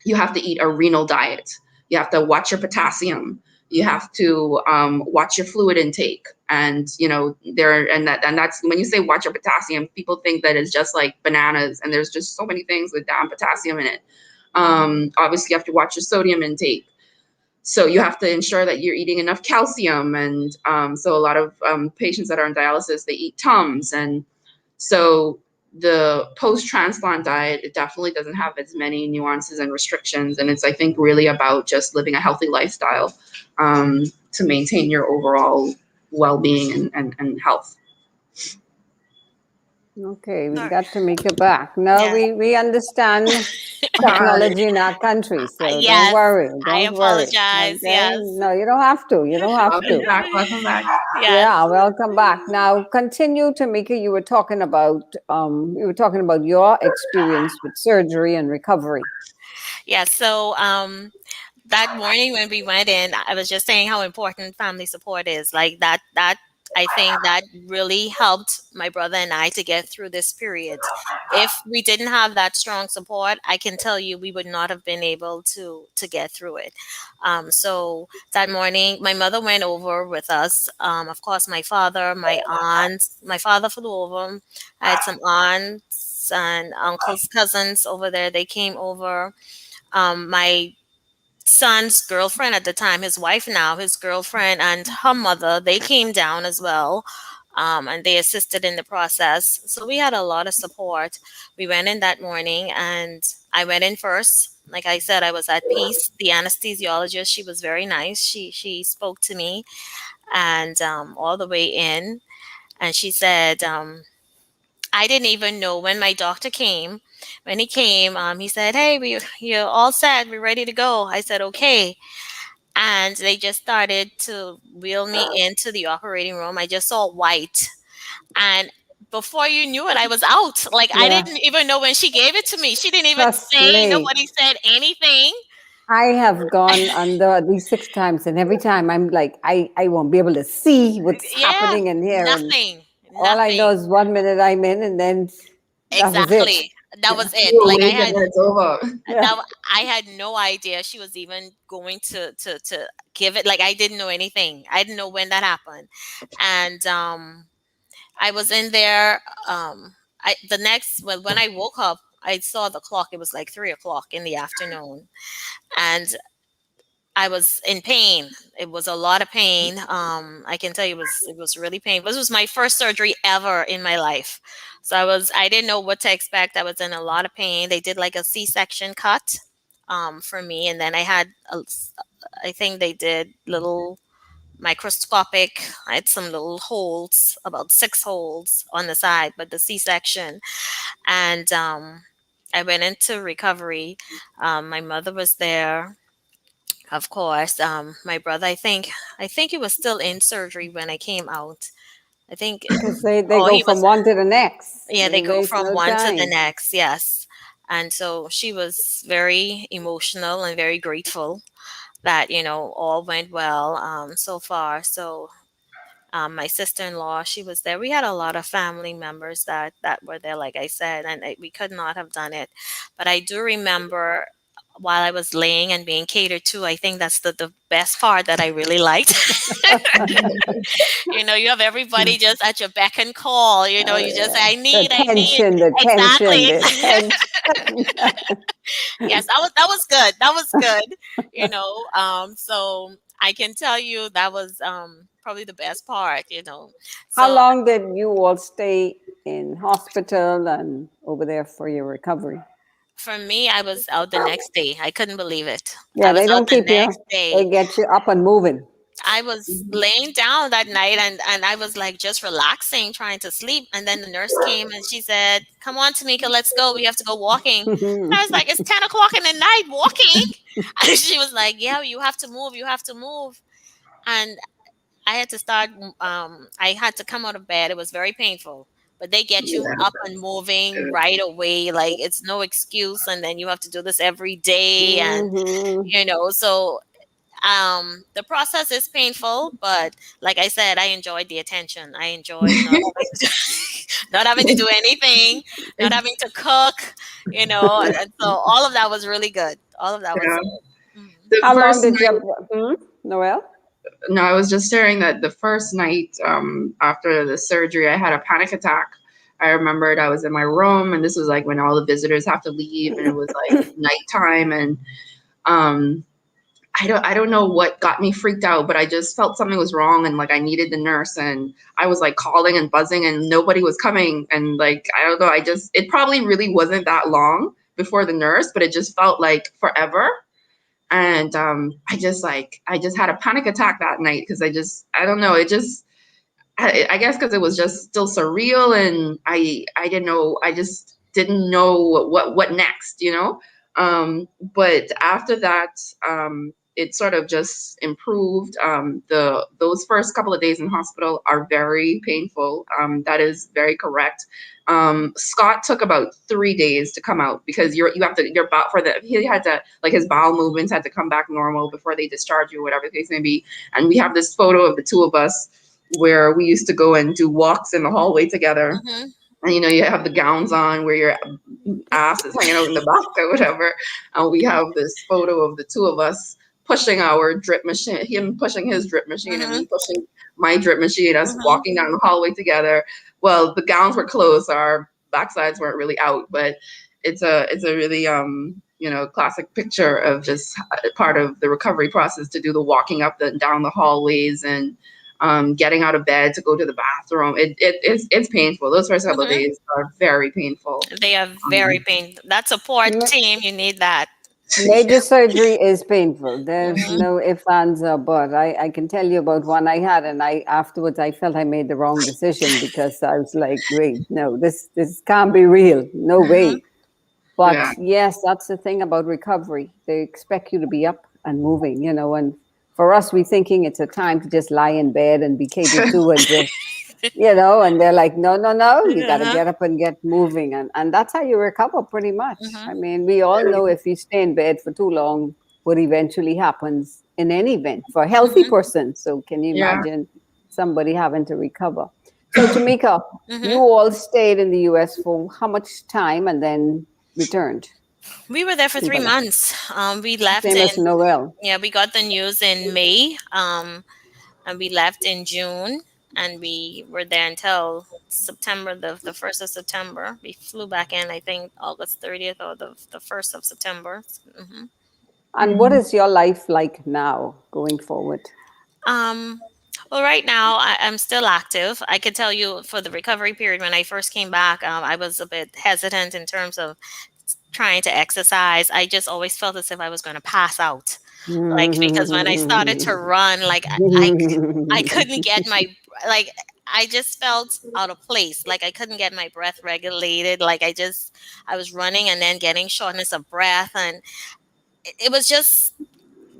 you have to eat a renal diet. You have to watch your potassium. You have to watch your fluid intake. And that's when you say watch your potassium, people think that it's just like bananas, and there's just so many things with damn potassium in it. Obviously, you have to watch your sodium intake. So you have to ensure that you're eating enough calcium. And so a lot of patients that are on dialysis, they eat Tums. And so the post-transplant diet, it definitely doesn't have as many nuances and restrictions. And it's, I think, really about just living a healthy lifestyle to maintain your overall well-being and health. Okay, we Sure. got Tamika back. Now Yeah. we understand Hi. technology in our country, so don't Yes. worry, I don't worry. apologize. Okay, Yes. no, you don't have to. You don't have Welcome to. back. Welcome back. Yes. Yeah, welcome back. Now continue, Tamika. You were talking about your experience with surgery and recovery. Yeah. So that morning when we went in, I was just saying how important family support is. Like that I think that really helped my brother and I to get through this period. If we didn't have that strong support, I can tell you we would not have been able to get through it. So that morning, my mother went over with us. Of course, my father, my aunt, my father flew over. I had some aunts and uncles, cousins over there. They came over. My son's girlfriend at the time, his wife now, his girlfriend and her mother, they came down as well. And they assisted in the process. So we had a lot of support. We went in that morning and I went in first. Like I said, I was at peace. The anesthesiologist, she was very nice. She spoke to me and all the way in. And she said, I didn't even know when my doctor came. When he came, he said, "Hey, you're all set. We're ready to go." I said, "Okay." And they just started to wheel me into the operating room. I just saw white. And before you knew it, I was out. Like I Yeah, didn't even know when she gave it to me. She didn't even trust say. me. Nobody said anything. I have gone under at least 6 times, and every time I'm like, I won't be able to see what's Yeah, happening in here. And nothing, all I know nothing. is 1 minute I'm in, and then that was it. Exactly. That Yeah. was it. You Like awake and it's over. Yeah. I had no idea she was even going to give it. Like I didn't know anything. I didn't know when that happened, and I was in there. I the next when I woke up, I saw the clock. It was like 3 o'clock in the afternoon, and I was in pain. It was a lot of pain. I can tell you, it was really painful. This was my first surgery ever in my life, so I didn't know what to expect. I was in a lot of pain. They did like a C-section cut, for me, and then I think they did little microscopic. I had some little holes, about 6 holes on the side, but the C-section, and I went into recovery. My mother was there, of course. My brother, I think he was still in surgery when I came out. I think, Because they oh, go he from was, one to the next. yeah, they They go waste from no one to the time. next, yes. And so she was very emotional and very grateful that, all went well, so far. So, my sister-in-law, she was there. We had a lot of family members that were there, like I said, and we could not have done it. But I do remember while I was laying and being catered to, I think that's the best part that I really liked. You have everybody just at your beck and call. Oh, You just say, yeah. I need. The tension, Exactly. the tension. Yes, that was good. That was good. So I can tell you that was probably the best part. How So long did you all stay in hospital and over there for your recovery? for me, I was out the next day. I couldn't believe it. I Yeah, was they out don't the keep next you. They day. get you up and moving. I was laying down that night, and I was like just relaxing, trying to sleep. And then the nurse came and she said, "Come on, Tamika, let's go. We have to go walking." And I was like, "It's 10 o'clock in the night, walking?" And she was like, "Yeah, you have to move. You have to move." And I had to start. I had to come out of bed. It was very painful, but they get you Yeah. up and moving right away. Like it's no excuse. And then you have to do this every day, and Hmm. so the process is painful, but like I said, I enjoyed the attention. I enjoyed not having to, not having to do anything, not having to cook, and so all of that was really good. All of that was Yeah. good. The How long first did night, you? Noel? no, I was just sharing that the first night after the surgery, I had a panic attack. I remembered I was in my room, and this was like when all the visitors have to leave, and it was like nighttime, and um, I don't know what got me freaked out, but I just felt something was wrong, and like I needed the nurse, and I was like calling and buzzing, and nobody was coming, and like I don't know, it probably really wasn't that long before the nurse, but it just felt like forever. And I just had a panic attack that night because I don't know, it just I guess because it was just still surreal, and I didn't know, I just didn't know what next, but after that, it sort of just improved. Those first couple of days in hospital are very painful. That is very correct. Scott took about 3 days to come out because you have to your bowel for the he had to, like, his bowel movements had to come back normal before they discharge you, whatever the case may be. And we have this photo of the two of us where we used to go and do walks in the hallway together. Hmm. And you have the gowns on where your ass is hanging out in the back or whatever. And we have this photo of the two of us pushing our drip machine, him pushing his drip machine and Hmm. me pushing my drip machine, us Hmm. walking down the hallway together. Well, the gowns were closed, so our backsides weren't really out, but it's a really classic picture of just part of the recovery process, to do the walking up and down the hallways, and getting out of bed to go to the bathroom. It's painful. Those first couple of Hmm. days are very painful. They are very Um, painful. That support Ma- team, you need that. Major surgery is painful. There's Hmm. no ifs, ands, or but. I can tell you about one I had, and I afterwards I felt I made the wrong decision because I was like, wait, no, this can't be real. No Hmm. way. But yeah, yes, that's the thing about recovery. They expect you to be up and moving. And for us, we thinking it's a time to just lie in bed and be catered to and just And they're like, no, no, no, you got to Uh-huh. get up and get moving. And that's how you recover pretty much. I Mhm. mean, we all know if you stay in bed for too long, what eventually happens in any event for a healthy Mhm. person. So can you Yeah. imagine somebody having to recover? So Tamika, you Mhm. all stayed in the US for how much time and then returned? We were there for three Kimberly? months. We left Same as in Noel. Yeah, we got the news in May. And we left in June, and we were there until September, the 1st of September. We flew back in, I think, August 30th or the 1st of September. And what is your life like now going forward? Um, well, right now I'm still active. I could tell you for the recovery period when I first came back, I was a bit hesitant in terms of trying to exercise. I just always felt as if I was going to pass out. Like, because when I started to run, like I couldn't get my, like, I just felt out of place. Like I couldn't get my breath regulated. Like I was running and then getting shortness of breath, and it was just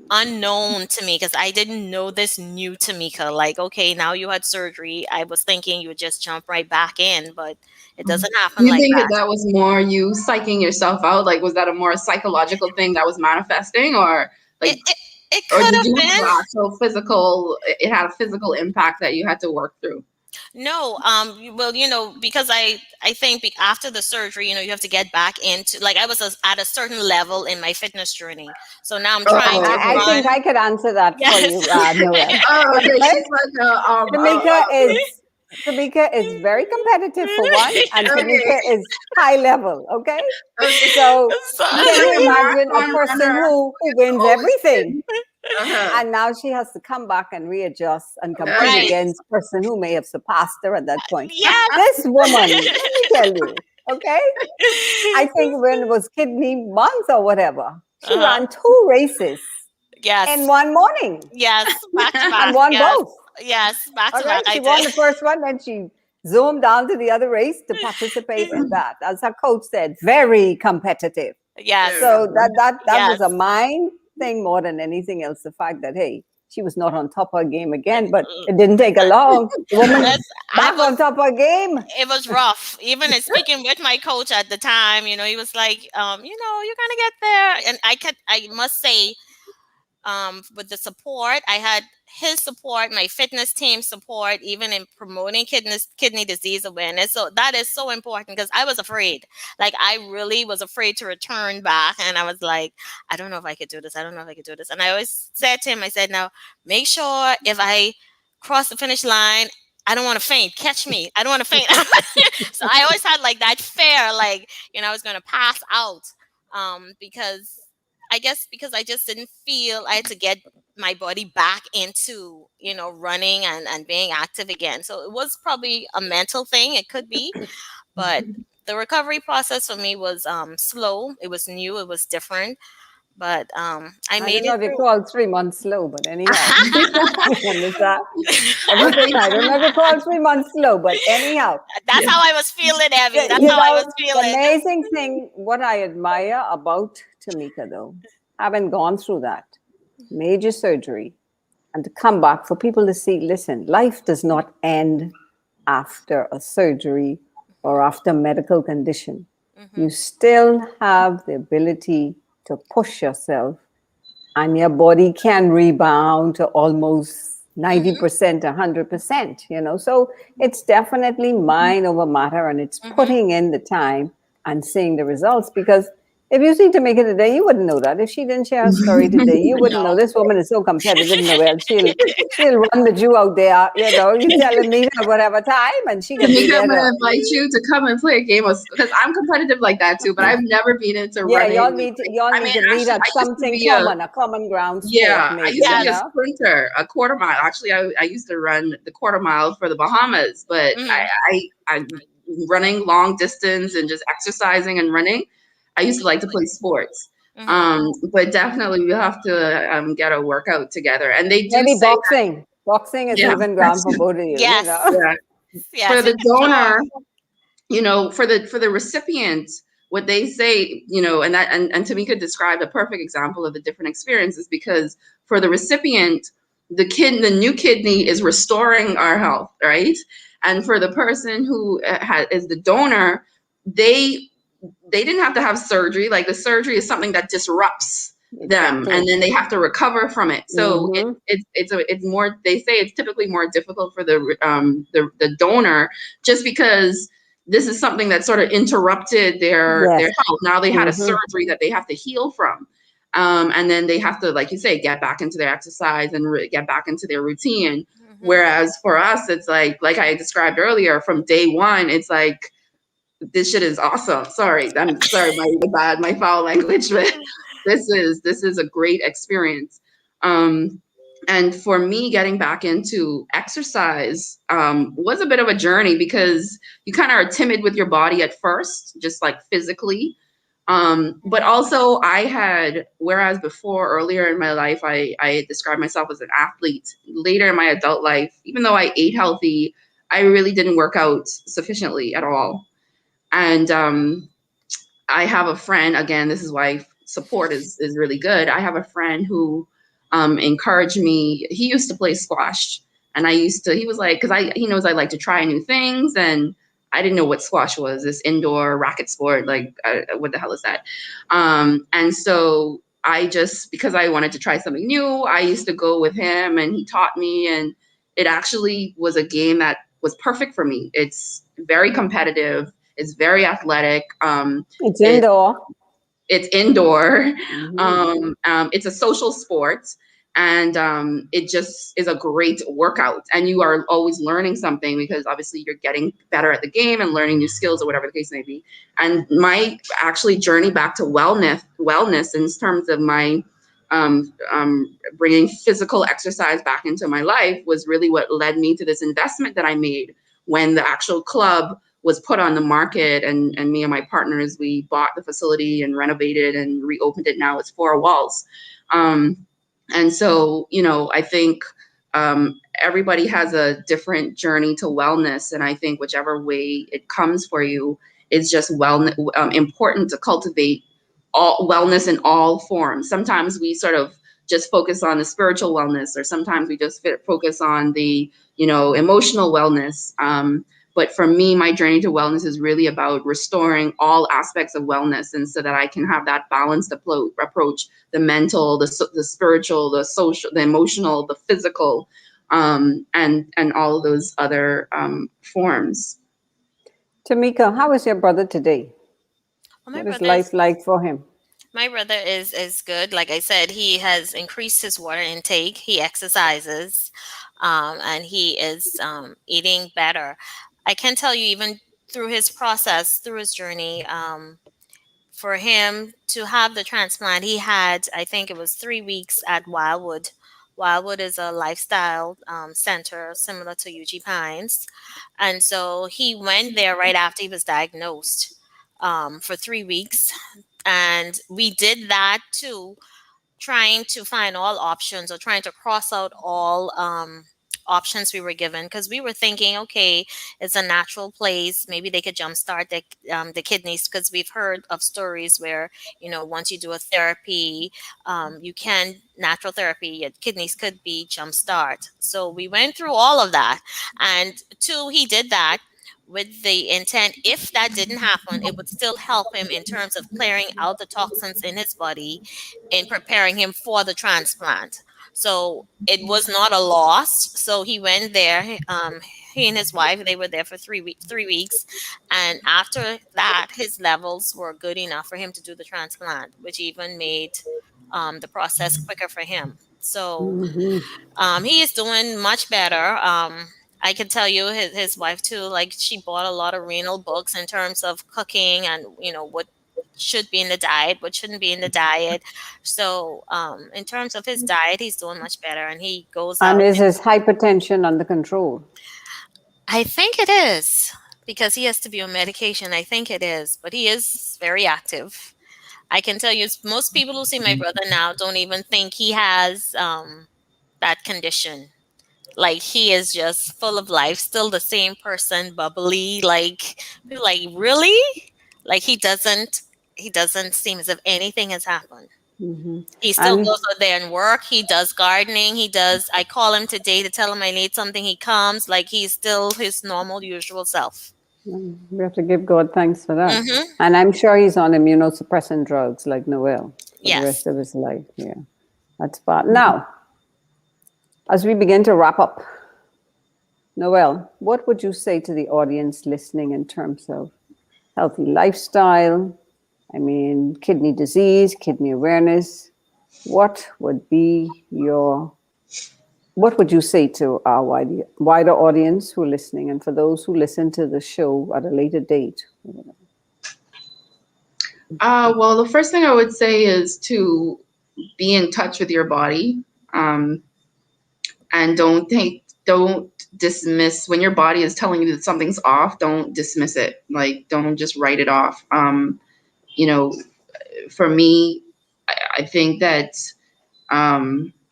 unknown to me because I didn't know this new Tamika. Like, okay, now you had surgery. I was thinking you would just jump right back in, but it doesn't Do happen you like think that that. that was more you psyching yourself out? Like, was that a more psychological thing that was manifesting, or It like, it, it or could did have you have been. an actual physical? It had a physical impact that you had to work through. No, well, because I think after the surgery, you have to get back into, like, I was at a certain level in my fitness journey, so now I'm trying Oh, to I okay. think run. I could answer that for Yes. you, Noel. Oh, okay. Okay? She's like Tamika is Tamika is very competitive for one, and Tamika okay, is high level. Okay, okay. so She's can like you So, a imagine a marathon person runner. who It's wins always everything, good. Uh-huh. and now she has to come back and readjust and compete right. against a person who may have surpassed her at that point. Yes. This woman, let me tell you, okay, I think when it was kidney month or whatever, she Uh-huh. ran two races in Yes. one morning Yes. Back to and back. won Yes. both. Yes. Back to Okay, back. I she did. won the first one, then she zoomed down to the other race to participate in that. As her coach said, very competitive. Yes. So that was a Yes. mind thing more than anything else. The fact that hey, she was not on top of her game again, but it didn't take her long. The woman Yes. I back on was. top of her game. It was rough. Even in speaking with my coach at the time, he was like, you're gonna get there. And I must say, with the support, I had his support, my fitness team support, even in promoting kidney disease awareness. So that is so important because I was afraid. Like I really was afraid to return back, and I was like, I don't know if I could do this. I don't know if I could do this. And I always said to him, I said, now make sure if I cross the finish line, I don't want to faint. Catch me. I don't want to faint. So I always had like that fear, like I was going to pass out, because I guess because I just didn't feel I had to get my body back into running and being active again. So it was probably a mental thing. It could be, but the recovery process for me was slow. It was new. It was different, but I I made don't know it if you through. call 3 months slow, but anyhow, understand? Okay, I don't know if you call 3 months slow, but anyhow, That's how I was feeling, Evie. That's you how I was know, the feeling. amazing thing, what I admire about Tamika, though, having gone through that major surgery and to come back for people to see, listen, life does not end after a surgery or after a medical condition. Hmm. You still have the ability to push yourself and your body can rebound to almost Hmm. 90%, 100%, So it's definitely mind over matter and it's Hmm. putting in the time and seeing the results because if you see Tamika today, you wouldn't know that. If she didn't share her story today, you wouldn't know No. this woman is so competitive, Noel. She'll run the Jew out there, you tell Anita whatever time and she can be Tamika, I'm there gonna to invite you to come and play a game of because I'm competitive like that too, but I've never been into yeah, running. y'all I need mean, to meet actually, at I used to something be a common, a common ground sport, yeah, I used maybe, to be a Yes. sprinter, a quarter mile. Actually, I used to run the quarter mile for the Bahamas, but Hmm. I'm running long distance and just exercising and running. I used to like to play sports. Hmm. But definitely we have to get a workout together. And they do maybe say that, boxing. Boxing is yeah, even ground that's for both of you. Yes. yeah. For Yes. the It can donor, charge. for the recipient, what they say, and Tamika described a perfect example of the different experiences because for the recipient, the new kidney is restoring our health, right? And for the person who is the donor, they they didn't have to have surgery. Like the surgery is something that disrupts them, and Exactly. then they have to recover from it. So Mm-hmm. it's more. They say it's typically more difficult for the donor, just because this is something that sort of interrupted their Yes. health. Now they had a Mm-hmm. surgery that they have to heal from. And then they have to, like you say, get back into their exercise and get back into their routine. Hmm. Whereas for us, it's like I described earlier, from day one, it's like, this shit is awesome. Sorry, I'm sorry, my foul language, but this is a great experience. Um, and for me, getting back into exercise was a bit of a journey, because you kind of are timid with your body at first, just like physically. But also I had, whereas before, earlier in my life, I described myself as an athlete. Later in my adult life, even though I ate healthy, I really didn't work out sufficiently at all. And I have a friend, again, this is why support is really good. I have a friend who encouraged me. He used to play squash. And he was like, because he knows I like to try new things. And I didn't know what squash was, this indoor racket sport. Like, what the hell is that? And so because I wanted to try something new, I used to go with him, and he taught me. And it actually was a game that was perfect for me. It's very competitive. It's very athletic. It's It, indoor. it's indoor. Mm-hmm. It's a social sport, and it just is a great workout. And you are always learning something, because obviously you're getting better at the game and learning new skills, or whatever the case may be. And my actually journey back to wellness in terms of my bringing physical exercise back into my life was really what led me to this investment that I made when the actual club was put on the market, and me and my partners, we bought the facility and renovated and reopened it. Now it's four walls. And so, I think everybody has a different journey to wellness. And I think whichever way it comes for you is just important to cultivate all wellness in all forms. Sometimes we sort of just focus on the spiritual wellness, or sometimes we just focus on the, emotional wellness. But for me, my journey to wellness is really about restoring all aspects of wellness, and so that I can have that balanced approach: the mental, the spiritual, the social, the emotional, the physical, and all of those other forms. Tamika, how is your brother today? Well, What is life like for him? my brother is good. Like I said, he has increased his water intake. He exercises, and he is eating better. I can tell you, even through his process, through his journey, for him to have the transplant, he had, I think it was 3 weeks at Wildwood. Wildwood is a lifestyle center similar to UG Pines. And so he went there right after he was diagnosed, for 3 weeks. And we did that too, trying to find all options, or trying to cross out all options we were given, because we were thinking, okay, it's a natural place, maybe they could jumpstart the kidneys, because we've heard of stories where, once you do a therapy, you can natural therapy, your kidneys could be jumpstart. So we went through all of that, and two, he did that with the intent, if that didn't happen, it would still help him in terms of clearing out the toxins in his body, in preparing him for the transplant. So it was not a loss. So he went there. He and his wife, they were there for 3 weeks, and after that, his levels were good enough for him to do the transplant, which even made the process quicker for him. So Mm-hmm. he is doing much better. I can tell you, his wife too. Like, she bought a lot of renal books in terms of cooking, and what should be in the diet, what shouldn't be in the diet. So, in terms of his diet, he's doing much better, and he goes And out. is his hypertension under control? I think it is, because he has to be on medication. I think it is, but he is very active. I can tell you, most people who see my brother now don't even think he has that condition. Like, he is just full of life, still the same person, bubbly. Like, people like, really? Like, he doesn't seem as if anything has happened. Hmm. He still And goes out there and work. He does gardening. He does. I call him today to tell him I need something. He comes like he's still his normal, usual self. we have to give God thanks for that. Mm-hmm. And I'm sure he's on immunosuppressant drugs like Noel for the rest Yes. of his life. Yeah, that's bad. Now, as we begin to wrap up, Noel, what would you say to the audience listening in terms of healthy lifestyle? I mean, kidney disease, kidney awareness. What would be your what would you say to our wider audience who are listening, and for those who listen to the show at a later date? Well, the first thing I would say is to be in touch with your body, um, and don't dismiss when your body is telling you that something's off. Don't dismiss it. Like, don't just write it off. You know, for me, I think that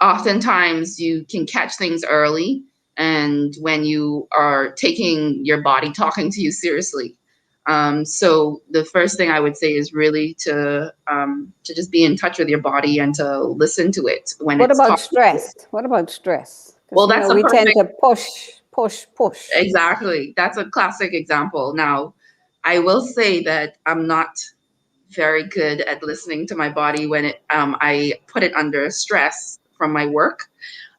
oftentimes you can catch things early, and when you are taking your body talking to you seriously. So the first thing I would say is really to just be in touch with your body and to listen to it when What it's about talking. stress? What about stress? Because Well, that's a we tend perfect to push, push, push. exactly. That's a classic example. Now, I will say that I'm not very good at listening to my body when I put it under stress from my work,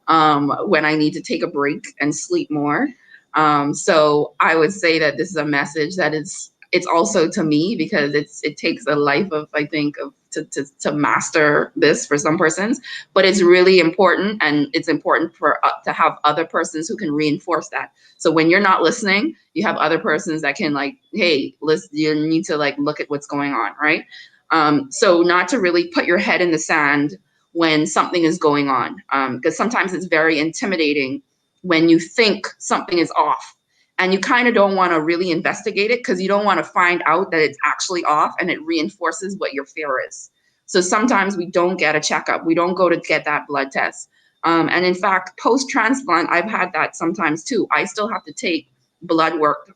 when I need to take a break and sleep more. So I would say that this is a message that it's also to me, because it takes a life of, I think, of to master this for some persons, but it's really important, and it's important for to have other persons who can reinforce that. So when you're not listening, you have other persons that can, like, hey, listen, you need to, like, look at what's going on, right? So not to really put your head in the sand when something is going on, because sometimes it's very intimidating when you think something is off, and you kind of don't want to really investigate it because you don't want to find out that it's actually off, and it reinforces what your fear is. So sometimes we don't get a checkup, we don't go to get that blood test, and in fact, post transplant, I've had that sometimes too. I still have to take blood work.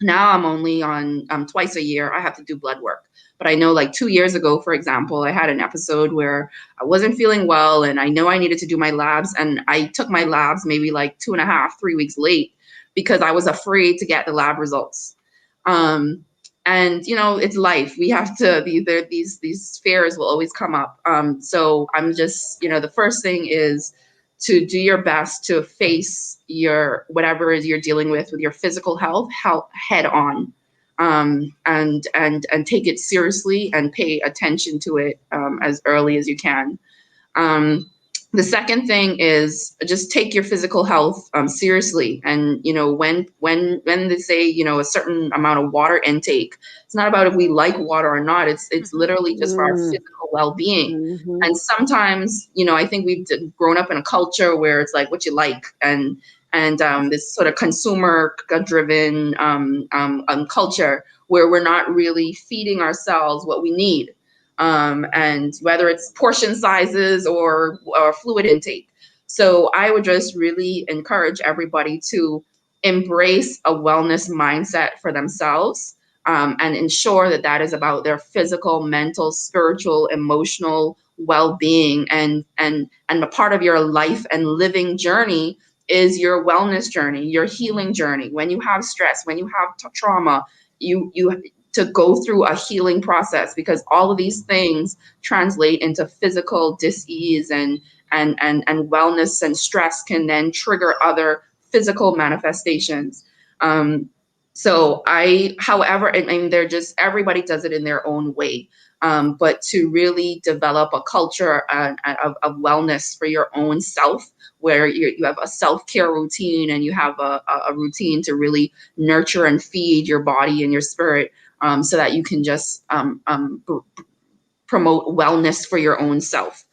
Now I'm only on twice a year I have to do blood work. But I know, like, 2 years ago, for example, I had an episode where I wasn't feeling well, and I know I needed to do my labs, and I took my labs maybe like 2.5, 3 weeks late because I was afraid to get the lab results. um, and it's life. We have to be there. These fears will always come up. So I'm just, the first thing is to do your best to face your whatever it is you're dealing with your physical health head on, and take it seriously and pay attention to it, as early as you can. um, the second thing is just take your physical health seriously. And when they say a certain amount of water intake, it's not about if we like water or not. It's Mm-hmm. literally just for our Mm, physical well-being. hmm. And sometimes, I think we've grown up in a culture where it's like what you like, and this sort of consumer driven culture where we're not really feeding ourselves what we need, and whether it's portion sizes or fluid intake. So I would just really encourage everybody to embrace a wellness mindset for themselves, and ensure that that is about their physical, mental, spiritual, emotional well-being, and a part of your life and living journey is your wellness journey, your healing journey. When you have stress, when you have trauma, you to go through a healing process, because all of these things translate into physical dis-ease, and wellness, and stress can then trigger other physical manifestations. um, so however, I mean, they're just, everybody does it in their own way, but to really develop a culture of wellness for your own self, where you have a self-care routine, and you have a routine to really nurture and feed your body and your spirit, so that you can just promote wellness for your own self.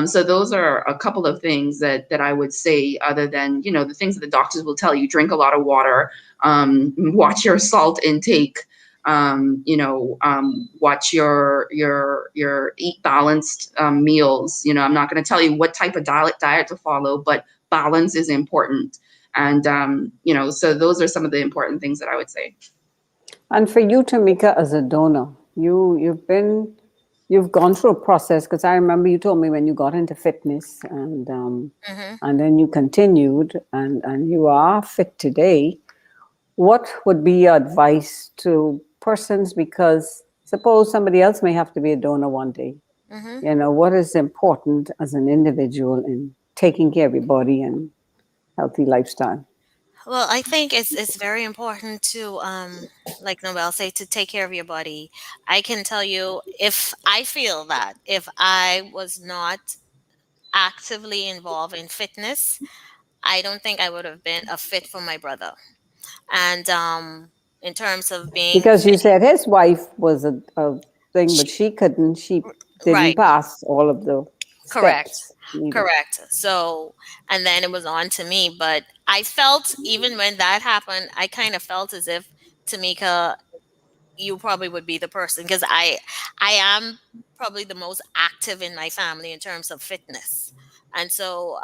So those are a couple of things that I would say, other than, the things that the doctors will tell you: drink a lot of water, watch your salt intake, watch your eat balanced meals. I'm not going to tell you what type of diet to follow, but balance is important. And so those are some of the important things that I would say. And for you, Tamika, as a donor, you've been you've gone through a process, because I remember you told me when you got into fitness, Hmm. and then you continued, and you are fit today. What would be your advice to persons? Because suppose somebody else may have to be a donor one day. Hmm. What is important as an individual in taking care of your body and healthy lifestyle? Well, I think it's very important to, like Nobel say, to take care of your body. I can tell you, if I feel that if I was not actively involved in fitness, I don't think I would have been a fit for my brother. And in terms of being Because you fit, said his wife was a thing, but she, she couldn't. She didn't right, pass all of the correct, steps needed. correct. So, and then it was on to me. But I felt, even when that happened, I kind of felt as if Tamika, you probably would be the person, because I am probably the most active in my family in terms of fitness. And so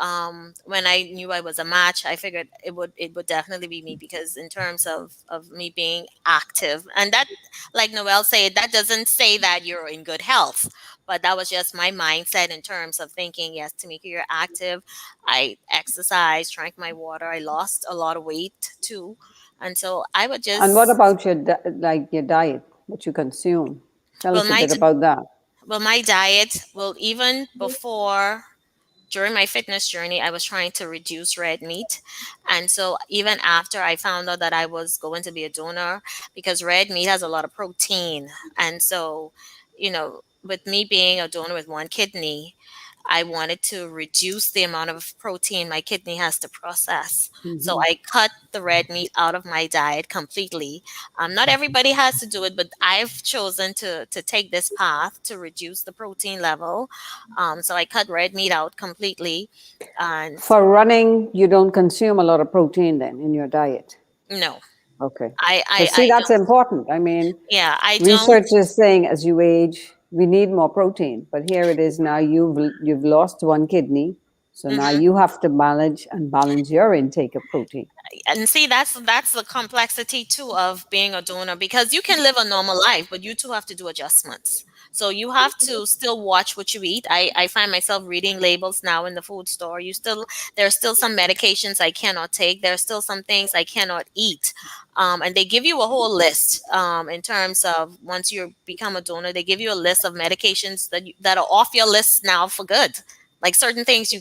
when I knew I was a match, I figured it would definitely be me, because in terms of me being active, and that, like Noel said, that doesn't say that you're in good health, but that was just my mindset in terms of thinking, yes, Tamika, you're active. I exercise, drank my water, I lost a lot of weight too. And so I would And what just, about your diet, what you consume? Tell well, us a bit about that. my diet, well, even before, during my fitness journey, I was trying to reduce red meat. And so even after I found out that I was going to be a donor, because red meat has a lot of protein. And so, with me being a donor with one kidney, I wanted to reduce the amount of protein my kidney has to process. So I cut the red meat out of my diet completely. Not everybody has to do it, but I've chosen to take this path to reduce the protein level. So I cut red meat out completely. And For running, you don't consume a lot of protein then in your diet. no, Okay. I, Because I see, that's don't. important. I mean, Yeah, I don't. research is saying as you age, we need more protein. But here it is now, you've lost one kidney, so now Mhm. you have to manage and balance your intake of protein. And see, that's the complexity too of being a donor, because you can live a normal life, but you too have to do adjustments. So you have to still watch what you eat. I find myself reading labels now in the food store. There are still some medications I cannot take. There are still some things I cannot eat. And they give you a whole list, in terms of, once you become a donor, they give you a list of medications that are off your list now for good. Like certain things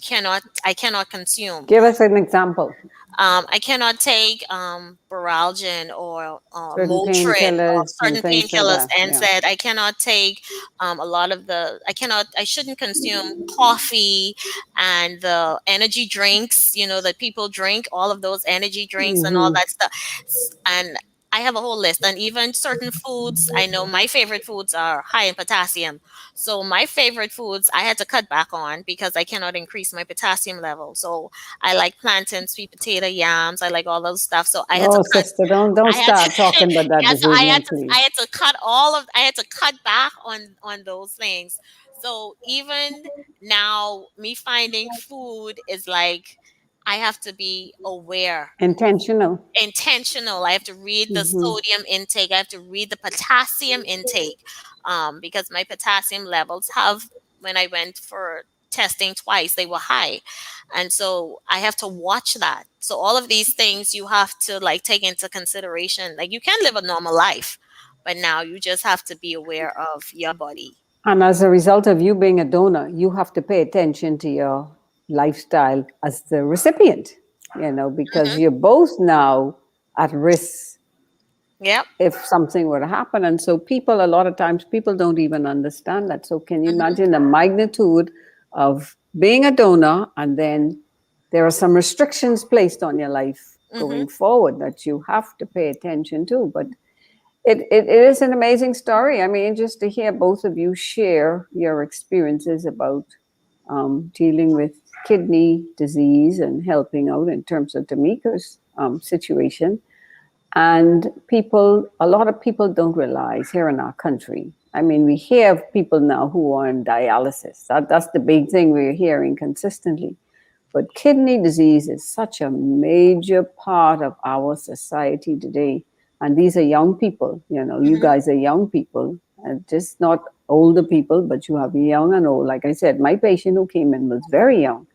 I cannot consume. Give us an example. I cannot take Baralgin or Certain Motrin or painkillers and certain things like painkillers, that. and Yeah. said I cannot take a lot of I shouldn't consume coffee and the energy drinks, that people drink, all of those energy drinks and all that stuff. And I have a whole list, and even certain foods, I know my favorite foods are high in potassium. So my favorite foods I had to cut back on because I cannot increase my potassium level. So I like plantain, sweet potato, yams. I like all those stuff. So I had to Oh, cut. sister, don't I had to. start talking about that Yeah. this So I had evening, to. I please. had to cut all of. I had to cut back on those things. So even now, me finding food is like, I have to be aware, Intentional. intentional. I have to read the sodium intake. I have to read the potassium intake, because my potassium levels have, when I went for testing twice, they were high. And so I have to watch that. So all of these things you have to like take into consideration. Like, you can live a normal life, but now you just have to be aware of your body. And as a result of you being a donor, you have to pay attention to your lifestyle as the recipient, because Hmm. you're both now at risk Yep. if something were to happen. And so a lot of times, people don't even understand that. So can you Hmm. imagine the magnitude of being a donor, and then there are some restrictions placed on your life Hmm. going forward that you have to pay attention to. But it is an amazing story. I mean, just to hear both of you share your experiences about dealing with kidney disease and helping out in terms of Tamika's situation. And a lot of people don't realize here in our country. I mean, we hear of people now who are in dialysis. That's the big thing we're hearing consistently. But kidney disease is such a major part of our society today. And these are young people, you Hmm. guys are young people, and just not older people, but you have young and old. Like I said, my patient who came in was very young.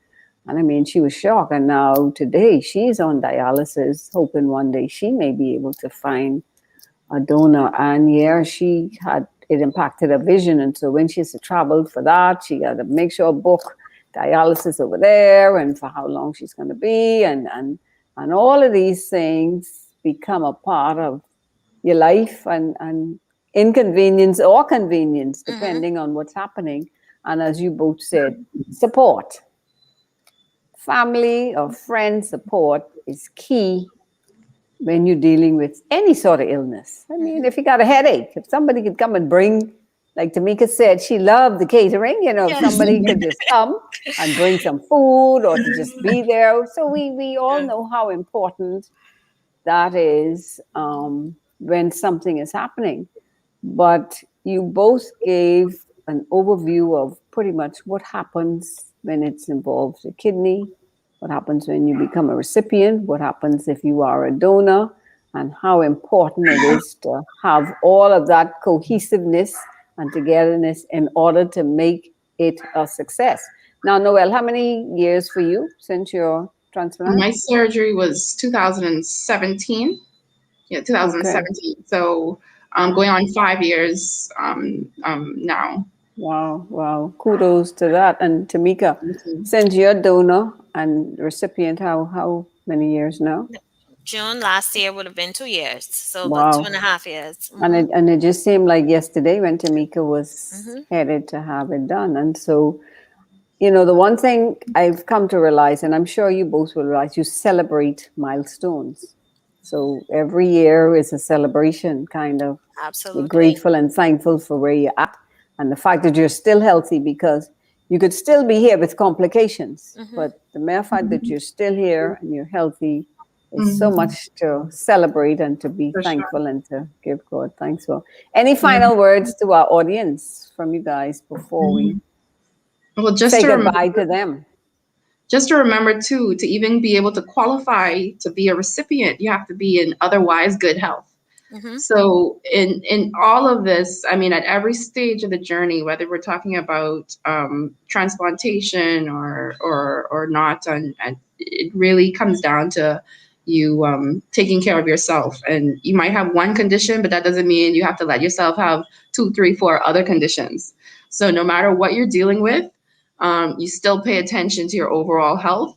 And I mean, she was shocked. And now today she's on dialysis, hoping one day she may be able to find a donor. And yeah, she had it impacted her vision. And so when she has to travel for that, she got to make sure book dialysis over there and for how long she's going to be. And all of these things become a part of your life and inconvenience or convenience, Mm-hmm. depending on what's happening. And as you both said, support. Family or friend support is key when you're dealing with any sort of illness. I mean, Mm-hmm. if you got a headache, if somebody could come and bring, like Tamika said, she loved the catering, if Yes. somebody could just come and bring some food or to just be there. So we all Yeah. know how important that is when something is happening. But you both gave an overview of pretty much what happens when it's involved a kidney, what happens when you become a recipient, what happens if you are a donor, and how important it is to have all of that cohesiveness and togetherness in order to make it a success. Now, Noel, how many years for you since your transplant? My surgery was 2017. Yeah, Okay. 2017. So going on 5 years now. Wow, wow. Kudos to that. And Tamika, Mhm. since you're donor and recipient, how many years now? June last year would have been 2 years, so about two Wow. and a half years. And Mm-hmm. it just seemed like yesterday when Tamika was Mm-hmm. headed to have it done. And so, the one thing I've come to realize, and I'm sure you both will realize, you celebrate milestones. So every year is a celebration, kind of. You're Absolutely. grateful and thankful for where you're at and the fact that you're still healthy because you could still be here with complications. Mm-hmm. But the mere fact that you're still here and you're healthy is so Mhm. much to celebrate and to be For sure. thankful and to give God thanks for. Any Yeah. final words to our audience from you guys before we Mhm. Well, say goodbye to them? just to remember too, to even be able to qualify to be a recipient, you have to be in otherwise good health. Mm-hmm. So in all of this, I mean, at every stage of the journey, whether we're talking about transplantation or not, and it really comes down to you taking care of yourself. And you might have one condition, but that doesn't mean you have to let yourself have two, three, four other conditions. So no matter what you're dealing with, you still pay attention to your overall health,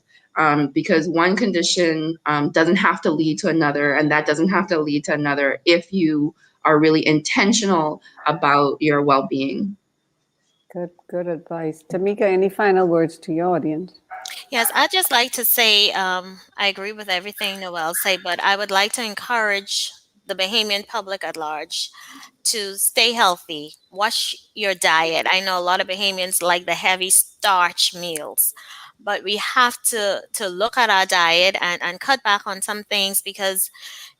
because one condition doesn't have to lead to another, and that doesn't have to lead to another if you are really intentional about your well being. Good advice. Tamika, any final words to your audience? Yes, I'd just like to say I agree with everything Noel said, but I would like to encourage the Bahamian public at large to stay healthy. Watch your diet. I know a lot of Bahamians like the heavy starch meals, but we have to look at our diet and cut back on some things because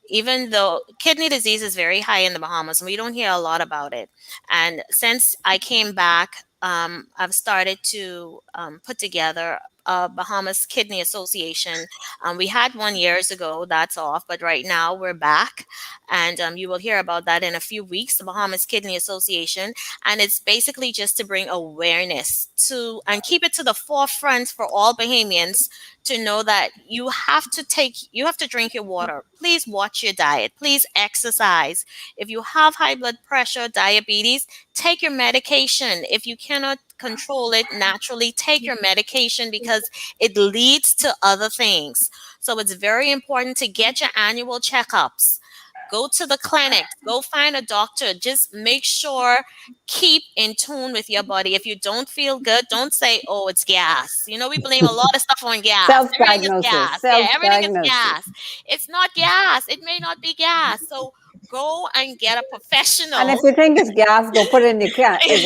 even though kidney disease is very high in the Bahamas, and we don't hear a lot about it. And since I came back, I've started to put together a Bahamas Kidney Association. We had one years ago, that's off, but right now we're back. And you will hear about that in a few weeks, the Bahamas Kidney Association. And it's basically just to bring awareness to and keep it to the forefront for all Bahamians to know that you have to drink your water. Please watch your diet. Please exercise. If you have high blood pressure, diabetes, take your medication. If you cannot control it naturally, take your medication because it leads to other things. So it's very important to get your annual checkups. Go to the clinic, go find a doctor. Just make sure, keep in tune with your body. If you don't feel good, don't say, oh, it's gas. We blame a lot of stuff on gas. Everything is Self-diagnosis. gas. Yeah, everything is Self-diagnosis. gas. It's not gas. It may not be gas. So go and get a And if professional. you think it's gas, go put it in your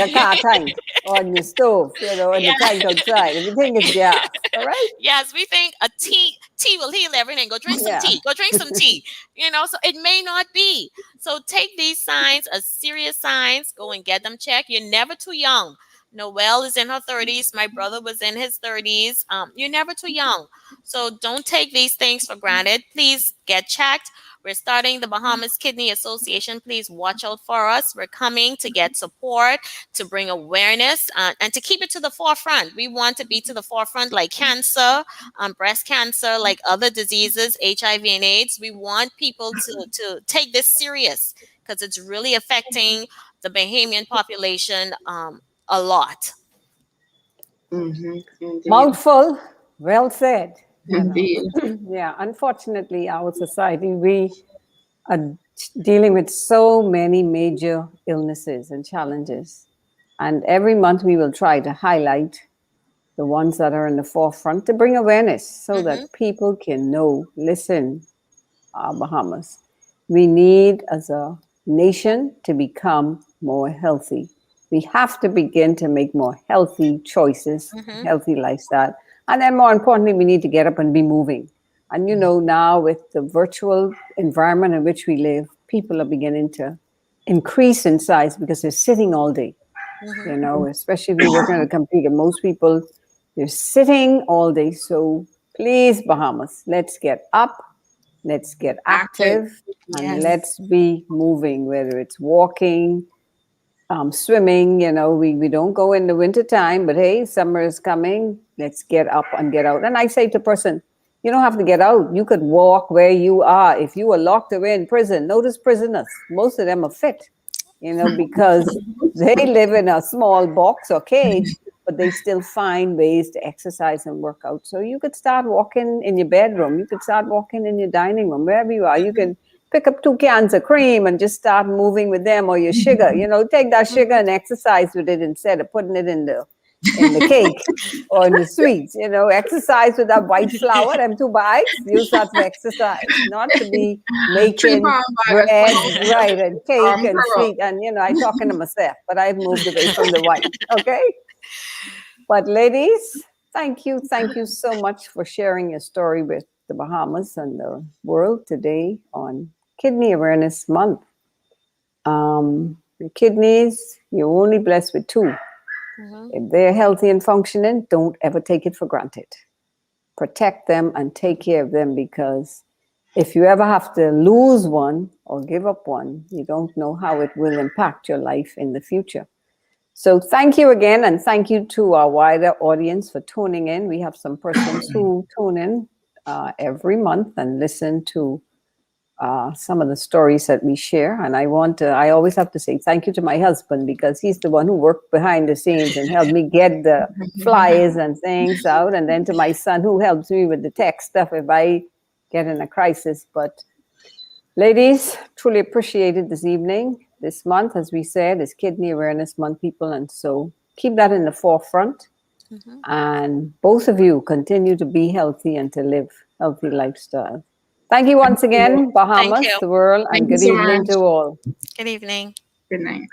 car tank or in your stove, in the Yeah. tank outside. If you think it's gas, all right? Yes, we think a tea will heal everything. Go drink some Yeah. tea. Go drink some tea. So it may not be. So take these signs as serious signs. Go and get them checked. You're never too young. Noelle is in her 30s. My brother was in his 30s. You're never too young. So don't take these things for granted. Please get checked. We're starting the Bahamas Kidney Association. Please watch out for us. We're coming to get support, to bring awareness, and to keep it to the forefront. We want to be to the forefront like cancer, breast cancer, like other diseases, HIV and AIDS. We want people to take this serious because it's really affecting the Bahamian population a lot. Indeed. Mouthful, well said. You know, Indeed. yeah. Unfortunately, our society, we are dealing with so many major illnesses and challenges, and every month we will try to highlight the ones that are in the forefront to bring awareness so Mm-hmm. that people can know. Listen, Bahamas, we need as a nation to become more healthy. We have to begin to make more healthy choices, Mm-hmm. healthy lifestyle. And then more importantly, we need to get up and be moving. And you know, now with the virtual environment in which we live, people are beginning to increase in size because they're sitting all day. Mm-hmm. You know, especially if you're working at a computer. Most people, they're sitting all day. So please, Bahamas, let's get up, let's get Active. active, and Yes. let's be moving, whether it's walking, swimming. You know, we don't go in the winter time, but hey, summer is coming. Let's get up and get out. And I say to person, you don't have to get out. You could walk where you are. If you were locked away in prison, notice prisoners. Most of them are fit, you know, because they live in a small box or cage, but they still find ways to exercise and work out. So you could start walking in your bedroom. You could start walking in your dining room, wherever you are. You Mm-hmm. can pick up 2 cans of cream and just start moving with them, or your sugar. You know, take that sugar Mm-hmm. and exercise with it instead of putting it in the cake or in the sweets. You know, exercise with that white flour, them 2 bites. Use that for exercise, not to be Tree making palm by a bread, small right, and cake and curl. sweet. And you know, I talking to myself, but I've moved away from the white. Okay, but ladies, thank you so much for sharing your story with the Bahamas and the world today on Kidney Awareness Month. Your kidneys, you're only blessed with two. Mm-hmm. If they're healthy and functioning, don't ever take it for granted. Protect them and take care of them, because if you ever have to lose one or give up one, you don't know how it will impact your life in the future. So thank you again, and thank you to our wider audience for tuning in. We have some persons who tune in every month and listen to some of the stories that we share. And I always have to say thank you to my husband, because he's the one who worked behind the scenes and helped me get the flyers and things out. And then to my son, who helps me with the tech stuff if I get in a crisis. But ladies, truly appreciated this evening. This month, as we said, is Kidney Awareness Month, people. And so keep that in the forefront. Mm-hmm. And both of you continue to be healthy and to live healthy lifestyle. Thank you once again, Thank Bahamas, you. the world, Thank and you good so evening much. to all. Good evening. Good night.